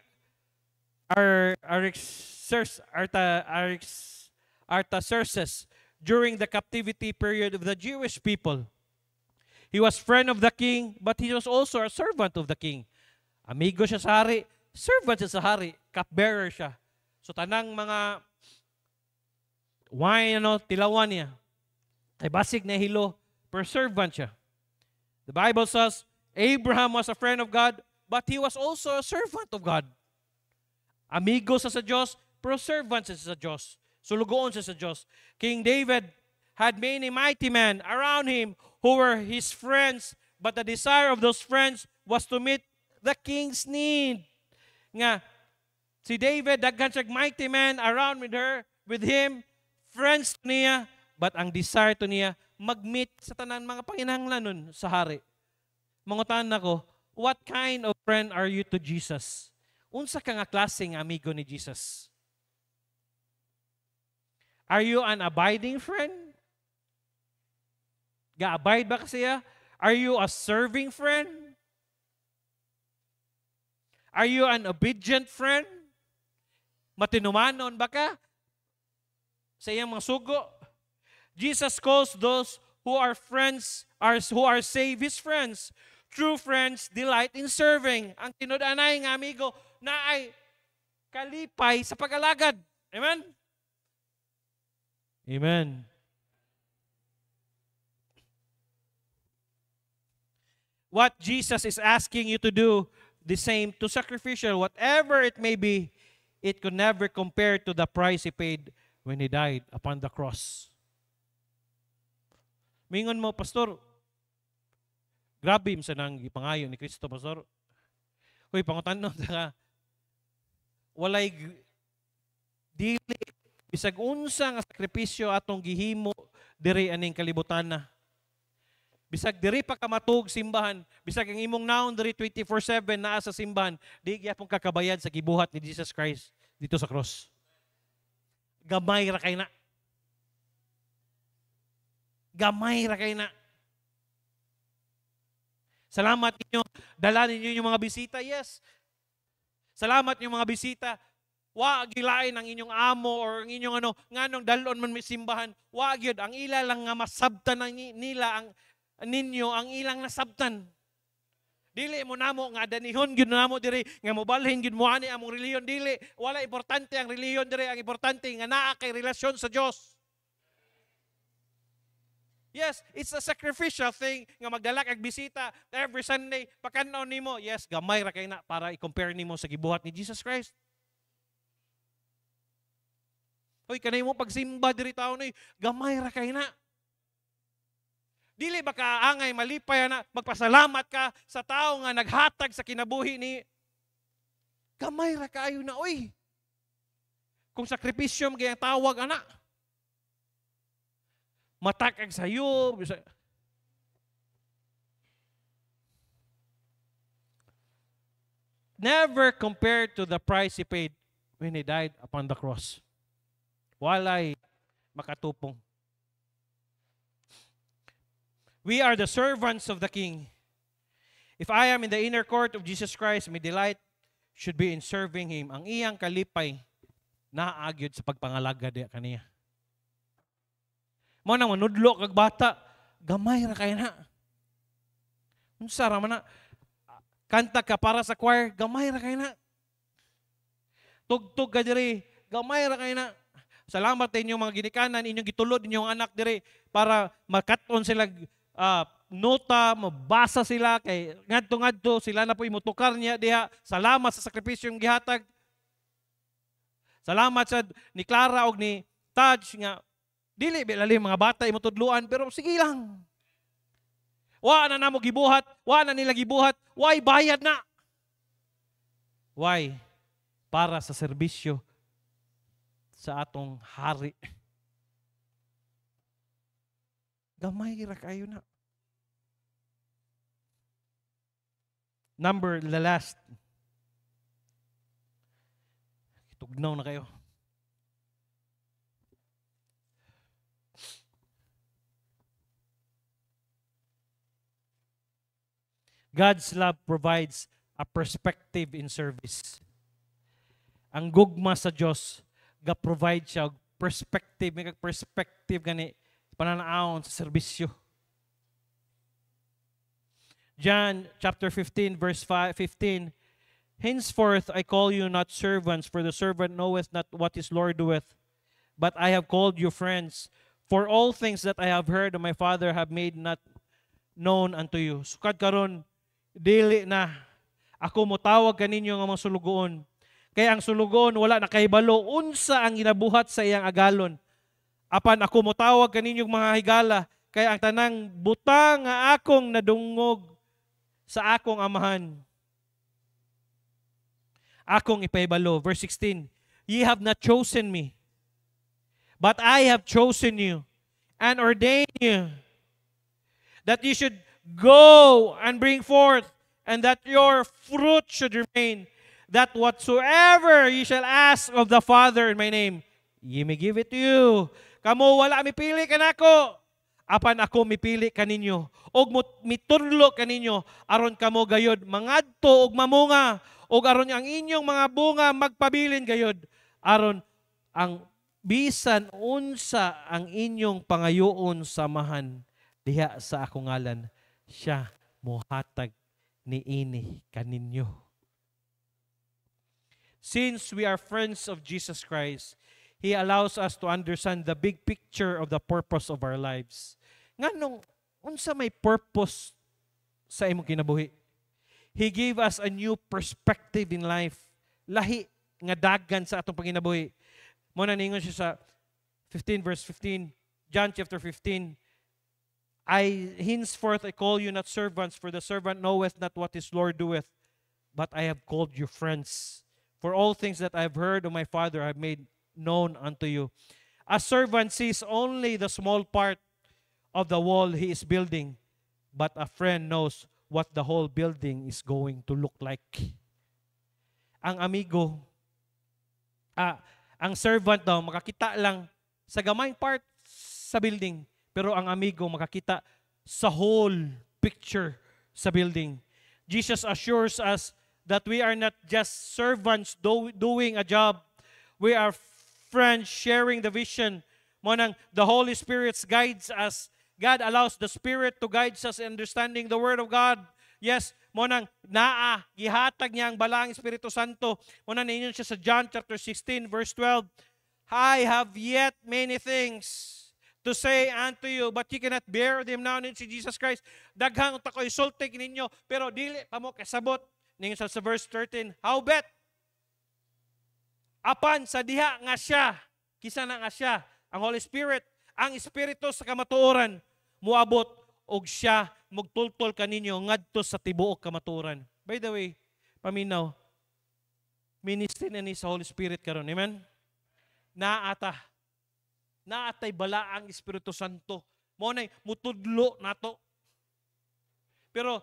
Artaxerxes during the captivity period of the Jewish people. He was friend of the king, but he was also a servant of the king. Amigo siya sa hari, servant siya sa hari, cupbearer siya. So tanang mga wine, tilawan niya, ay basig na hilo, per servant siya. The Bible says, Abraham was a friend of God, but he was also a servant of God. Amigo sa Diyos, pero servant siya sa Diyos. Sulugoon siya sa Diyos. King David had many mighty men around him who were his friends, but the desire of those friends was to meet the king's need. Nga, si David, daghan siyang mighty men around with him, friends niya, but ang desire to niya, mag-meet sa tanan mga panginahanglan nun sa hari. Mangutan ako, what kind of friend are you to Jesus? Unsa ka nga klaseng amigo ni Jesus? Are you an abiding friend? Ga-abide ba kasi ya? Are you a serving friend? Are you an obedient friend? Matinumanon ba ka? Sa iyang mga sugo? Jesus calls those who are friends, who are saved, his friends. True friends delight in serving. Ang tinud-anay nga amigo na ay kalipay sa pag-alagad. Amen? Amen. What Jesus is asking you to do, the same, to sacrificial, whatever it may be, it could never compare to the price he paid when He died upon the cross. Mingon mo, Pastor, grabe sa nang ipangayo ni Kristo, Pastor. Uy, pangutan ka, walay dili, bisag unsa nga sakripisyo atong gihimo, diri aning kalibutan na. Bisag diri pa ka matug simbahan, bisag ang imong naon diri 24/7 naa sa simbahan, di gyapon kakabayad sa gibuhat ni Jesus Christ dito sa cross. Gamay ra kay na. Gamay ra kay na. Salamat ninyo, dala ninyo yung mga bisita, yes. Salamat yung mga bisita. Wa gilain ang inyong amo or ang inyong nganong dalon man may simbahan. Wa gyud ang ila lang nga masabtan nila ang ninyo ang ilang nasabtan. Dili mo namo nga danihon gyud namo diri nga mobalhin gyud mo ani among reliyon, dili. Wala importante ang reliyon diri, ang importante nga naa kay relasyon sa Dios. Yes, it's a sacrificial thing nga magdala kag bisita every Sunday. Pagkanaon nimo, yes, gamay ra kay na para i-compare nimo sa gibuhat ni Jesus Christ. Hoy, kanay mo pagsimba diri taon ni gamay ra kay na. Dili ba ka angay malipay na magpasalamat ka sa tao nga naghatag sa kinabuhi ni gamay ra kaayo na oy. Kung sakripisyo mo gayang tawag ana. Matakag sayo. Never compared to the price He paid when He died upon the cross. Walay makatupong. We are the servants of the King. If I am in the inner court of Jesus Christ, my delight should be in serving Him. Ang iyang kalipay naagyod sa pagpangalaga diya kaniya. Mo nang manudlo kag bata, gamay ra kay na. Unsa ra man na kanta ka para sa choir, gamay ra kay na. Tugtog ka diri, gamay ra kay na. Salamat sa inyong mga ginikanan, inyong gitulod inyong anak diri para makaton sila nota, mabasa sila kay ngadto-ngadto sila na po imutukar niya diha. Salamat sa sakripisyong gihatag. Salamat sa ni Clara og ni Taj nga dili bilalim mga bata imutudluan pero sige lang. Wa na namo gibuhat, wa na nila gibuhat, why bayad na? Why? Para sa serbisyo sa atong hari. Gamay ra kayo na. The last. Tugnaw na kayo. God's love provides a perspective in service. Ang gugma sa Diyos, ga-provide siya perspective, may perspective gani pananaon sa serbisyo. John chapter 15 verse 15, henceforth I call you not servants, for the servant knoweth not what his Lord doeth, but I have called you friends, for all things that I have heard of my Father have made not known unto you. Sukad karon dili na ako motawag kaninyo nga mga sulugoon. Kaya ang sulugoon wala na kahibalo unsa ang ginabuhat sa iyang agalon. Apan ako motawag kaninyong mga higala, kaya ang tanang butang nga akong nadungog sa akong amahan. Akong ipahibalo. Verse 16, ye have not chosen me, but I have chosen you and ordained you that you should go and bring forth, and that your fruit should remain, that whatsoever ye shall ask of the Father in my name, ye may give it to you. Kamo wala mipili kanako, apan ako mipili kaninyo. Og mitunlo kaninyo, aron kamo gayod mangadto og mamunga, og aron ang inyong mga bunga magpabilin gayod, aron ang bisan unsa ang inyong pangayoon samahan diha sa akong ngalan, siya mohatag niini kaninyo. Since we are friends of Jesus Christ, He allows us to understand the big picture of the purpose of our lives. Nganong unsa may purpose sa imong kinabuhi? He gave us a new perspective in life. Lahi nga daggan sa atong panginabuhi. Mo na ningon siya sa 15 verse 15, John chapter 15, I henceforth I call you not servants, for the servant knoweth not what his Lord doeth, but I have called you friends. For all things that I have heard of my Father I have made known unto you. A servant sees only the small part of the wall he is building, but a friend knows what the whole building is going to look like. Ang amigo, ang servant daw, makakita lang sa gamayng part sa building, pero ang amigo makakita sa whole picture sa building. Jesus assures us that we are not just servants doing a job. We are friends sharing the vision. Monang the Holy Spirit guides us. God allows the Spirit to guide us in understanding the Word of God. Yes, monang gihatag niya ang balang Espiritu Santo. Monang ninyo siya sa John chapter 16 verse 12. I have yet many things to say unto you, but you cannot bear them now. Si Jesus Christ, daghang ta ko'y sulti ninyo, pero dili pa mo kasabot. Ninyo sa verse 13, howbeit, apan sa diha nga siya, kisa na nga siya, ang Holy Spirit, ang Espiritu sa kamatuoran, muabot, og siya, magtultol kaninyo, ngadto sa tibuok kamatuoran. By the way, paminaw, ministry na ni sa Holy Spirit karon, amen? Naatay bala ang Espiritu Santo. Monay, mutudlo nato. Pero,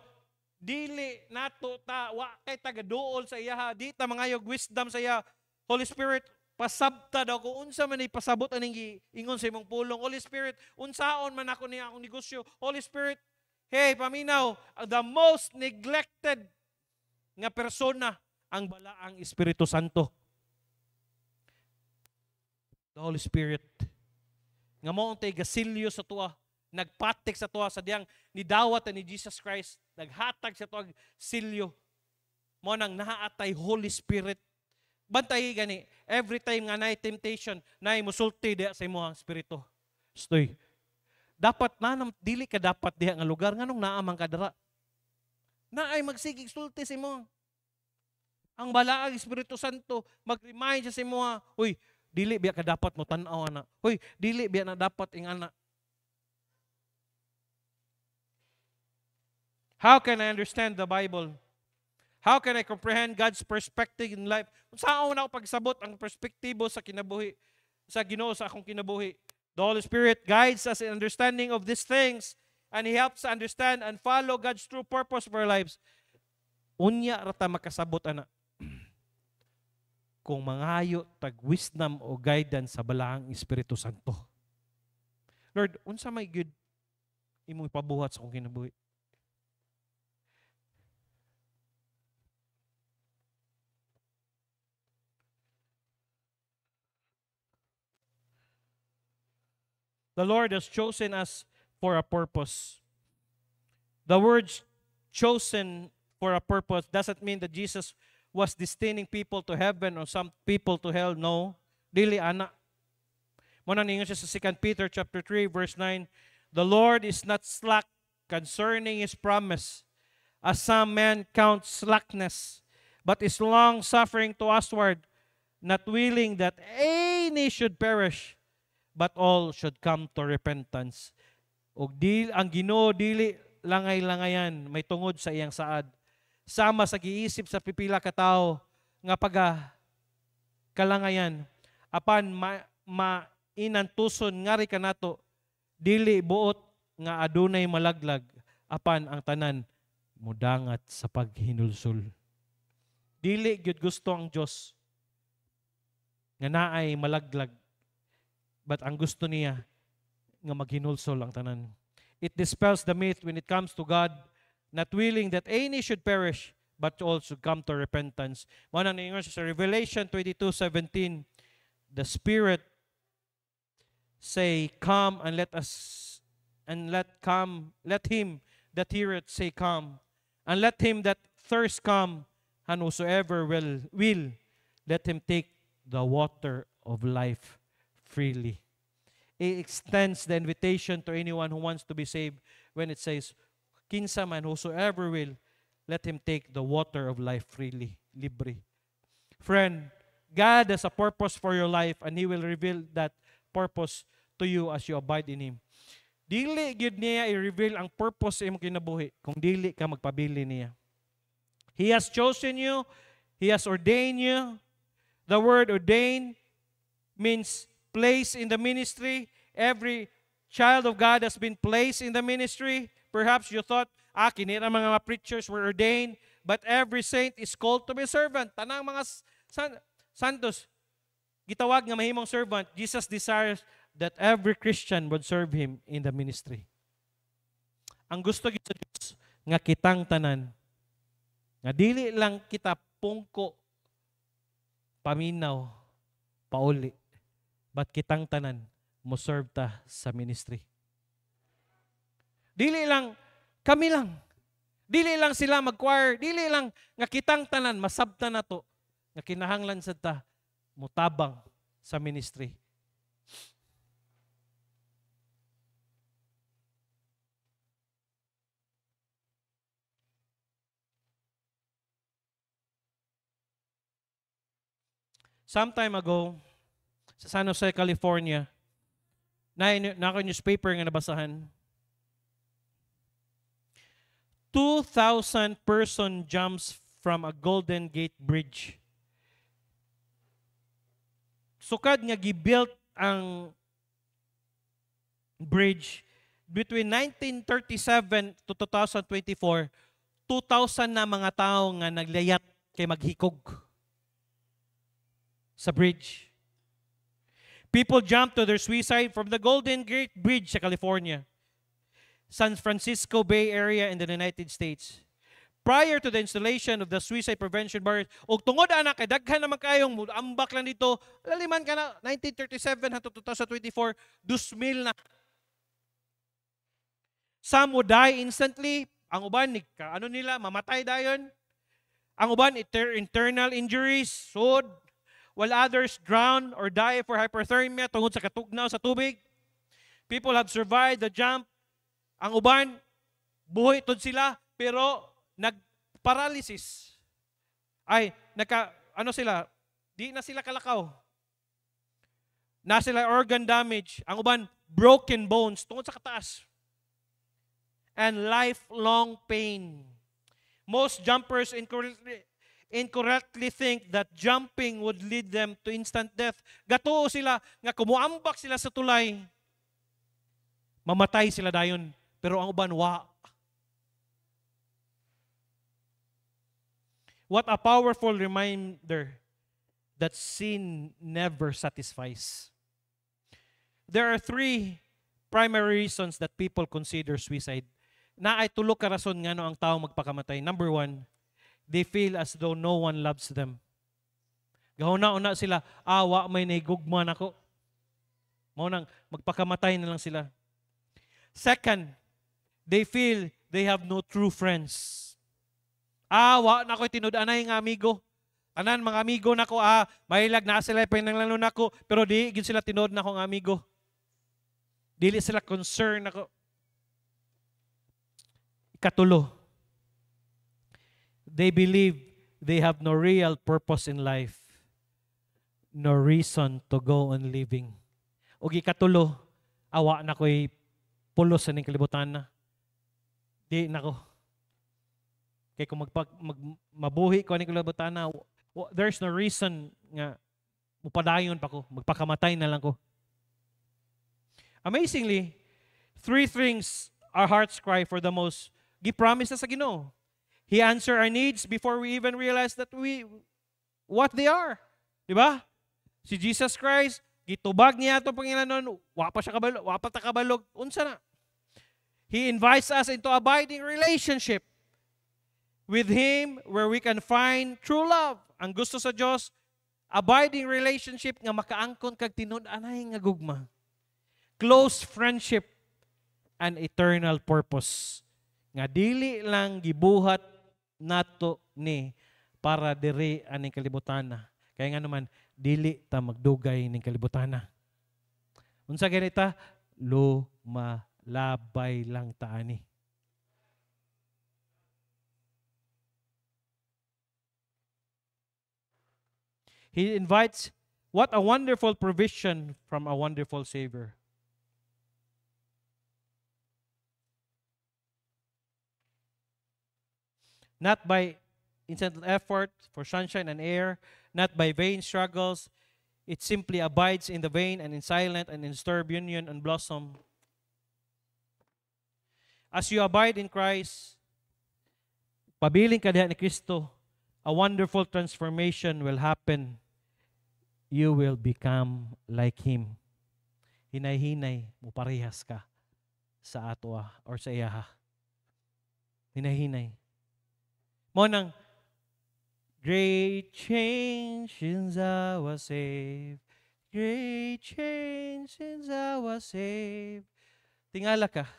dili nato ta wa kay tagaduol sa iya, di ta mangayog wisdom sa iya. Holy Spirit, pasabta daw kung unsa man pasabot aning ingon sa imong pulong. Holy Spirit, unsaon man ako niya akong negosyo. Holy Spirit, hey, paminaw, the most neglected nga persona ang balaang Espiritu Santo. The Holy Spirit. Nga mo ang gasilyo sa tuwa, nagpatik sa tuwa sa diyang nidawat ni Jesus Christ, naghatag sa tuwag silyo. Mo nang naatay Holy Spirit. Bantay gani, every time nga naay temptation, naay musulti diha sa imong espiritu. Stoy. Dapat dili ka dapat diha nga lugar nganong naamang kadara. Naay magsigig sulti sa imo. Ang balaang Espiritu Santo mag-remind sa imo, uy, dili biya ka dapat mo tan-aw ana. Uy, dili biya na dapat ing ana. How can I understand the Bible? How can I comprehend God's perspective in life? Saan ako pagsabot ang perspektibo sa kinabuhi, sa Ginoo sa akong kinabuhi? The Holy Spirit guides us in understanding of these things, and He helps us understand and follow God's true purpose for our lives. Unya rata makasabot ana. Kung mangayo tag wisdom o guidance sa balaang Espiritu Santo. Lord, unsa may good imong ipabuhat sa akong kinabuhi? The Lord has chosen us for a purpose. The word chosen for a purpose doesn't mean that Jesus was destining people to heaven or some people to hell. No. Dili ana. Muna ninyo siya sa 2 Peter chapter 3 verse 9. The Lord is not slack concerning His promise, as some men count slackness, but is long suffering to usward, not willing that any should perish, but all should come to repentance. Og ang Ginoo dili langay-langayan, may tungod sa iyang saad. Sama sa giisip sa pipila ka tawo nga kalangayan, apan mainantuson ngari kanato, dili buot nga adunay malaglag, apan ang tanan mudangat sa paghinulsol. Dili gyud gusto ang Dios nga naay malaglag, but ang gusto niya nga maghinulsol ang tanan. It dispels the myth when it comes to God, not willing that any should perish, but all should come to repentance. Mana ninyo sa Revelation 22:17, the Spirit say, "Come and let him that heareth say, Come, and let him that thirst come, and whosoever will let him take the water of life freely." It extends the invitation to anyone who wants to be saved when it says, "Kinsa man whosoever will, let him take the water of life freely," libre. Friend, God has a purpose for your life, and He will reveal that purpose to you as you abide in Him. Dili gyud niya i-reveal ang purpose sa imong kinabuhi kung dili ka magpabili niya. He has chosen you. He has ordained you. The word ordain means place in the ministry. Every child of God has been placed in the ministry. Perhaps you thought, kinira mga preachers were ordained, but every saint is called to be servant. Tanang mga santos, gitawag nga mahimong servant. Jesus desires that every Christian would serve Him in the ministry. Ang gusto gyud sa Dios nga kitang tanan, nga dili lang kita pungko, paminaw, pauli, but kitang tanan mo serve ta sa ministry. Dili lang kami lang. Dili lang sila mag-choir, dili lang nga kitang tanan masabta nato nga kinahanglan sad ta mutabang sa ministry. Some time ago, sa San Jose, California, na ako newspaper nga nabasahan, 2,000 person jumps from a Golden Gate Bridge. Sukad nga gibuilt ang bridge between 1937 to 2024, 2,000 na mga tao nga naglayat kay maghikog sa bridge. People jumped to their suicide from the Golden Gate Bridge sa California, San Francisco Bay Area in the United States. Prior to the installation of the suicide prevention barriers, og tungod anak kay daghan naman kayong ambak lang dito, laliman ka na 1937 hangtod 2024, 2,000 na. Some would die instantly, ang uban nila mamatay dayon. Ang uban internal injuries, sud, while others drown or die for hypothermia tungod sa katugnaw sa tubig. People have survived the jump. Ang uban, buhay tod sila, pero nag-paralysis. Di na sila kalakaw. Na sila organ damage. Ang uban, broken bones tungod sa kataas. And lifelong pain. Most jumpers incorrectly think that jumping would lead them to instant death. Gatuo sila nga kumuambak sila sa tulay, mamatay sila dayon. Pero ang uban, wa. What a powerful reminder that sin never satisfies. There are 3 primary reasons that people consider suicide. Na ay tulo ka rason nga no ang tao magpakamatay. Number 1, they feel as though no one loves them. Gahuna-una sila, wa may naigugman ako. Maunang magpakamatay na lang sila. Second, they feel they have no true friends. Wa na ko'y tinud-anay nga amigo. Anan mga amigo nako, mahilag na sila pinanglalo nako, pero di gid sila tinud na akong amigo. Dili sila concern nako. Ikatulo, they believe they have no real purpose in life, no reason to go on living. O ikatulo, awa na ko'y pulos sa ning kalibutan na. Di nako. Kaya kung mabuhi ko ning kalibutan na, there's no reason nga mupadayon pa ko, magpakamatay na lang ko. Amazingly, 3 things our hearts cry for the most. Gi-promise na sa Ginoo. He answer our needs before we even realize that what they are. Di ba? Si Jesus Christ, gitubag niya ito Panginoon, wa pa ta kabalog, unsa na. He invites us into abiding relationship with Him where we can find true love. Ang gusto sa Diyos, abiding relationship nga makaangkon kag tinud-anay nga gugma. Close friendship and eternal purpose. Nga dili lang gibuhat nato ni para diri aning kalibutana. Kaya nga naman, dili ta magdugay ning kalibutana. Unsa ganita? Lumalabay lang ta ani. He invites What a wonderful provision from a wonderful Savior. Not by incidental effort for sunshine and air, not by vain struggles. It simply abides in the vain and in silent and in disturbed union and blossom. As you abide in Christ, pabiling ka diha ni Kristo, a wonderful transformation will happen. You will become like Him. Hinay-hinay, muparehas ka sa ato or sa iyaha. Hinay-hinay. Mo nang, great change since I was saved. Great change since I was saved. Tingala ka,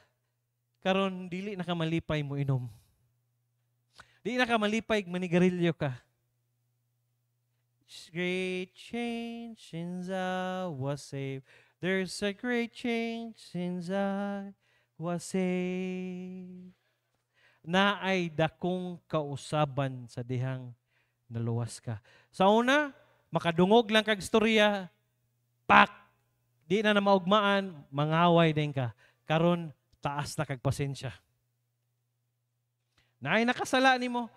karon dili na ka malipay mo inom. Dili na ka malipay manigarilyo ka. Great change since I was saved. There's a great change since I was saved. Na ay dakong kausaban sa dihang naluwas ka. Sa una, makadungog lang kag istorya, pak, di na maugmaan, mangaway din ka. Karon taas na kag pasensya. Na ay nakasala nimo,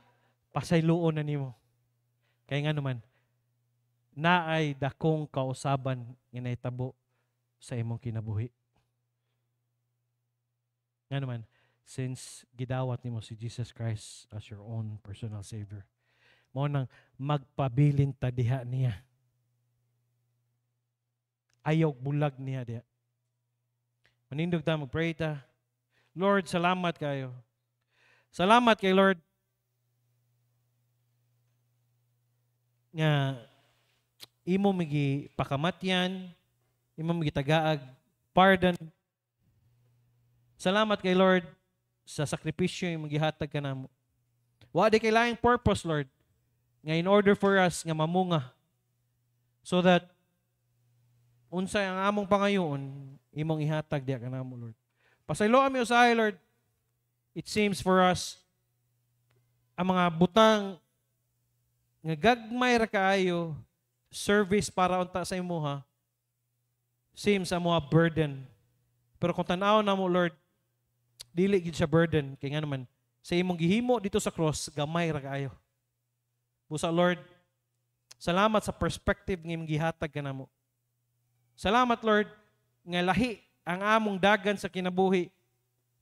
pasayloon na nimo. Kaya nga naman, na ay dakong kausaban nga nahitabo sa imong kinabuhi. Nga naman, since gidawat nimo si Jesus Christ as your own personal Savior, mo nang magpabilin ta diha niya. Ayaw bulag niya diha. Manindog ta, mag-pray ta. Lord, salamat kayo. Salamat kay Lord nga imo migi pakamatyan, imo migi tagaag pardon. Salamat kay Lord sa sakripisyo yung magihatag ka namo. Wa di kay laing purpose, Lord, nga in order for us nga mamunga so that unsay ang among pangayoon imong ihatag diha kanamo, Lord. Pasaylo kami usahay, Lord. It seems for us ang mga butang nga gagmay ra kaayo service para unta sa imuha seems a mga burden. Pero kung tanaw na mo, Lord, dili gid siya burden kay nga naman sa imong gihimo dito sa cross gamay ra kaayo. Busa, Lord, salamat sa perspective nga imong gihatag kanamo. Salamat, Lord, nga lahi ang among dagan sa kinabuhi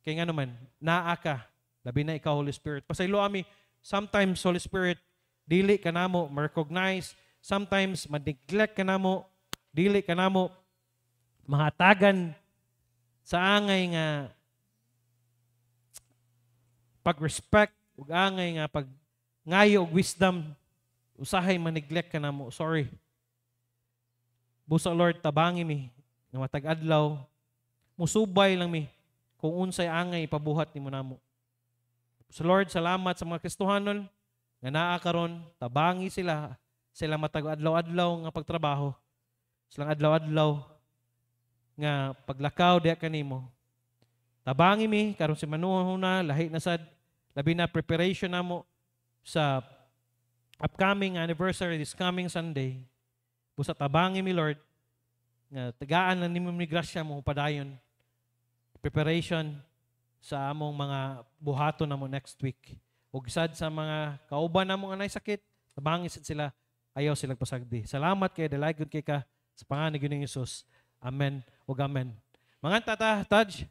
kay nga naman naa ka, labi na ikaw, Holy Spirit. Pasaylo ami, sometimes Holy Spirit dili kanamo ma-recognize, sometimes ma-neglect kanamo, dili kanamo mahatagan sa angay nga pag-respect ug angay nga pag ngayo og wisdom, usahay ma-neglect kanamo. Sorry. Busa, Lord, tabangi mi nga matag adlaw musubay lang mi kung unsay angay ipabuhat nimo namo. So Lord, salamat sa mga Kristohanon nga naa karon, tabangi sila matag adlaw-adlaw nga pagtrabaho. Silang adlaw-adlaw nga paglakaw diha kanimo. Tabangi mi karon si manuho na lahi na sad, labi na preparation namo sa upcoming anniversary this coming Sunday. Busa tabangi mi, Lord, nga tagaan na nimo ni grasya mo padayon preparation sa among mga buhaton namo next week. Ug sad sa mga kauban namo nga nay sakit, tabangi sad sila, ayaw sila pasagdi. Salamat kay dalagon kay ka sa pangalan ni Ginoong Hesus. Amen ug amen. Mga tata, Taj.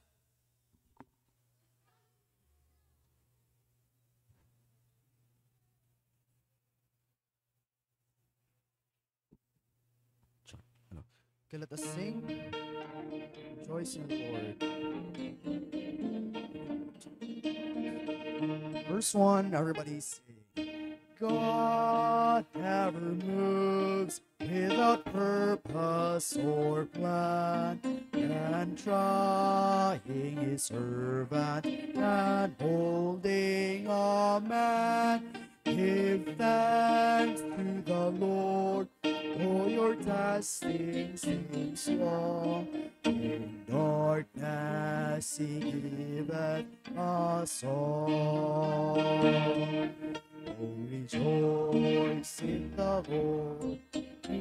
Okay, let us sing. Rejoice in the Lord. Verse 1, everybody sing. God never moves without purpose or plan, and trying his servant and holding a man. Give thanks to the Lord, for your testing seems long. In darkness he giveth a song. Oh, rejoice in the Lord, we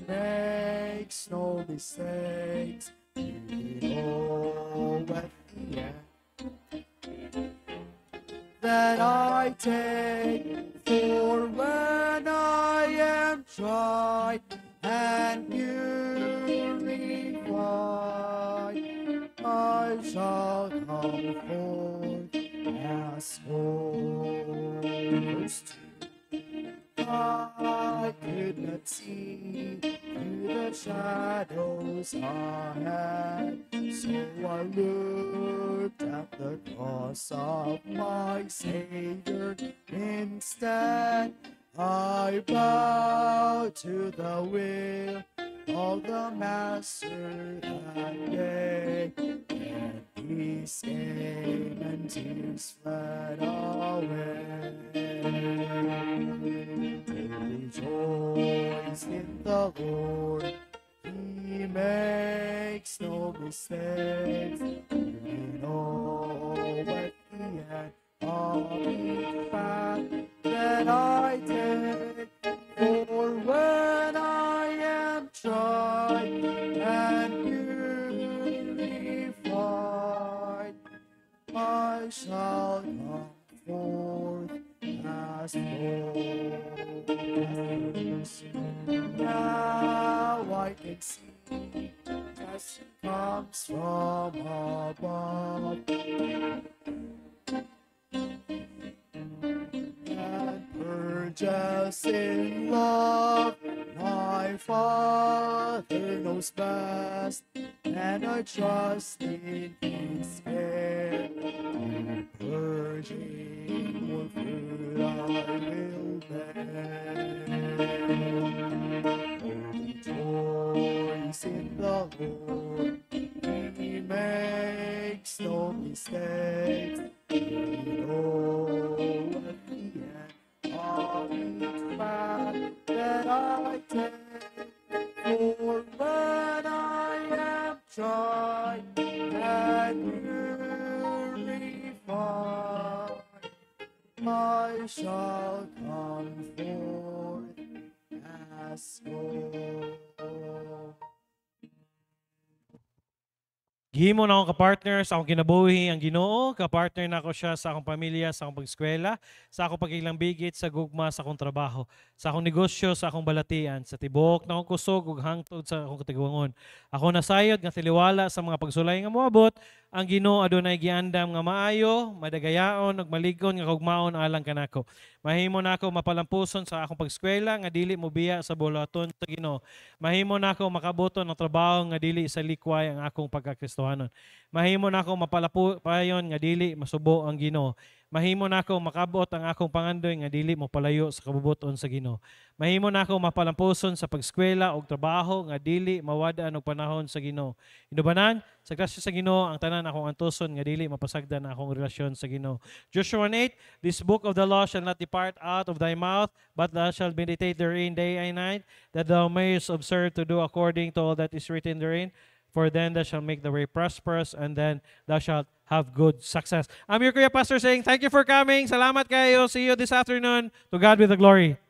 makes no mistakes. You know at the end that I take for when I am tried and purified, I shall come forth as gold. Verse 2. I could not see through the shadows ahead, so I looked at the cross of my Savior instead. I bowed to the will of the Master that day, and peace came and tears fled away. Rejoice in the Lord, He makes no mistakes. You know at the end of each path that I take, for when I am tried and purified, I shall come forth as gold. Now I can see as it comes from above, and purges in love. My Father knows best, and I trust in His care. Purging more fruit I will bear. Rejoice in the Lord, He makes no mistakes. You know at the end of each path that I take, for when I am tried and purified, I shall come forth as gold. Gihimo na akong kapartner sa akong kinabuhi ang Ginoo, kapartner na ako siya sa akong pamilya, sa akong pag-eskwela, sa akong pagkilang bigit, sa gugma, sa akong trabaho, sa akong negosyo, sa akong balatian, sa tibuok na akong kusog ug hangtod sa akong katiguangon. Ako nasayod nga tiliwala sa mga pagsulay nga moabot, ang Ginoo adunay giandam nga maayo, madagayaon ug maligkon nga kugmaon alang kanako. Mahimo nako mapalampuson sa akong pag-eskwela nga dili mobiya sa bulaton sa Ginoo. Mahimo nako makabuton ng trabaho nga dili sa likway ang akong pagkakristohanon. Mahimo nako mapalapayon nga dili masubo ang Ginoo. Mahimo nako makabot ang akong pangandoy nga dili mo palayo sa kabubuton sa Ginoo. Mahimo nako mapalampuson sa pag-eskwela og trabaho nga dili mawad-an og panahon sa Ginoo. Inubanan sa grasya sa Ginoo ang tanan akong antuson nga dili mapasagdan ang akong relasyon sa Ginoo. Joshua 1:8, this book of the law shall not depart out of thy mouth, but thou shalt meditate therein day and night, that thou mayest observe to do according to all that is written therein. For then thou shalt make the way prosperous, and then thou shalt have good success. I'm your Kuya Pastor saying, thank you for coming. Salamat kayo. See you this afternoon. To God be the glory.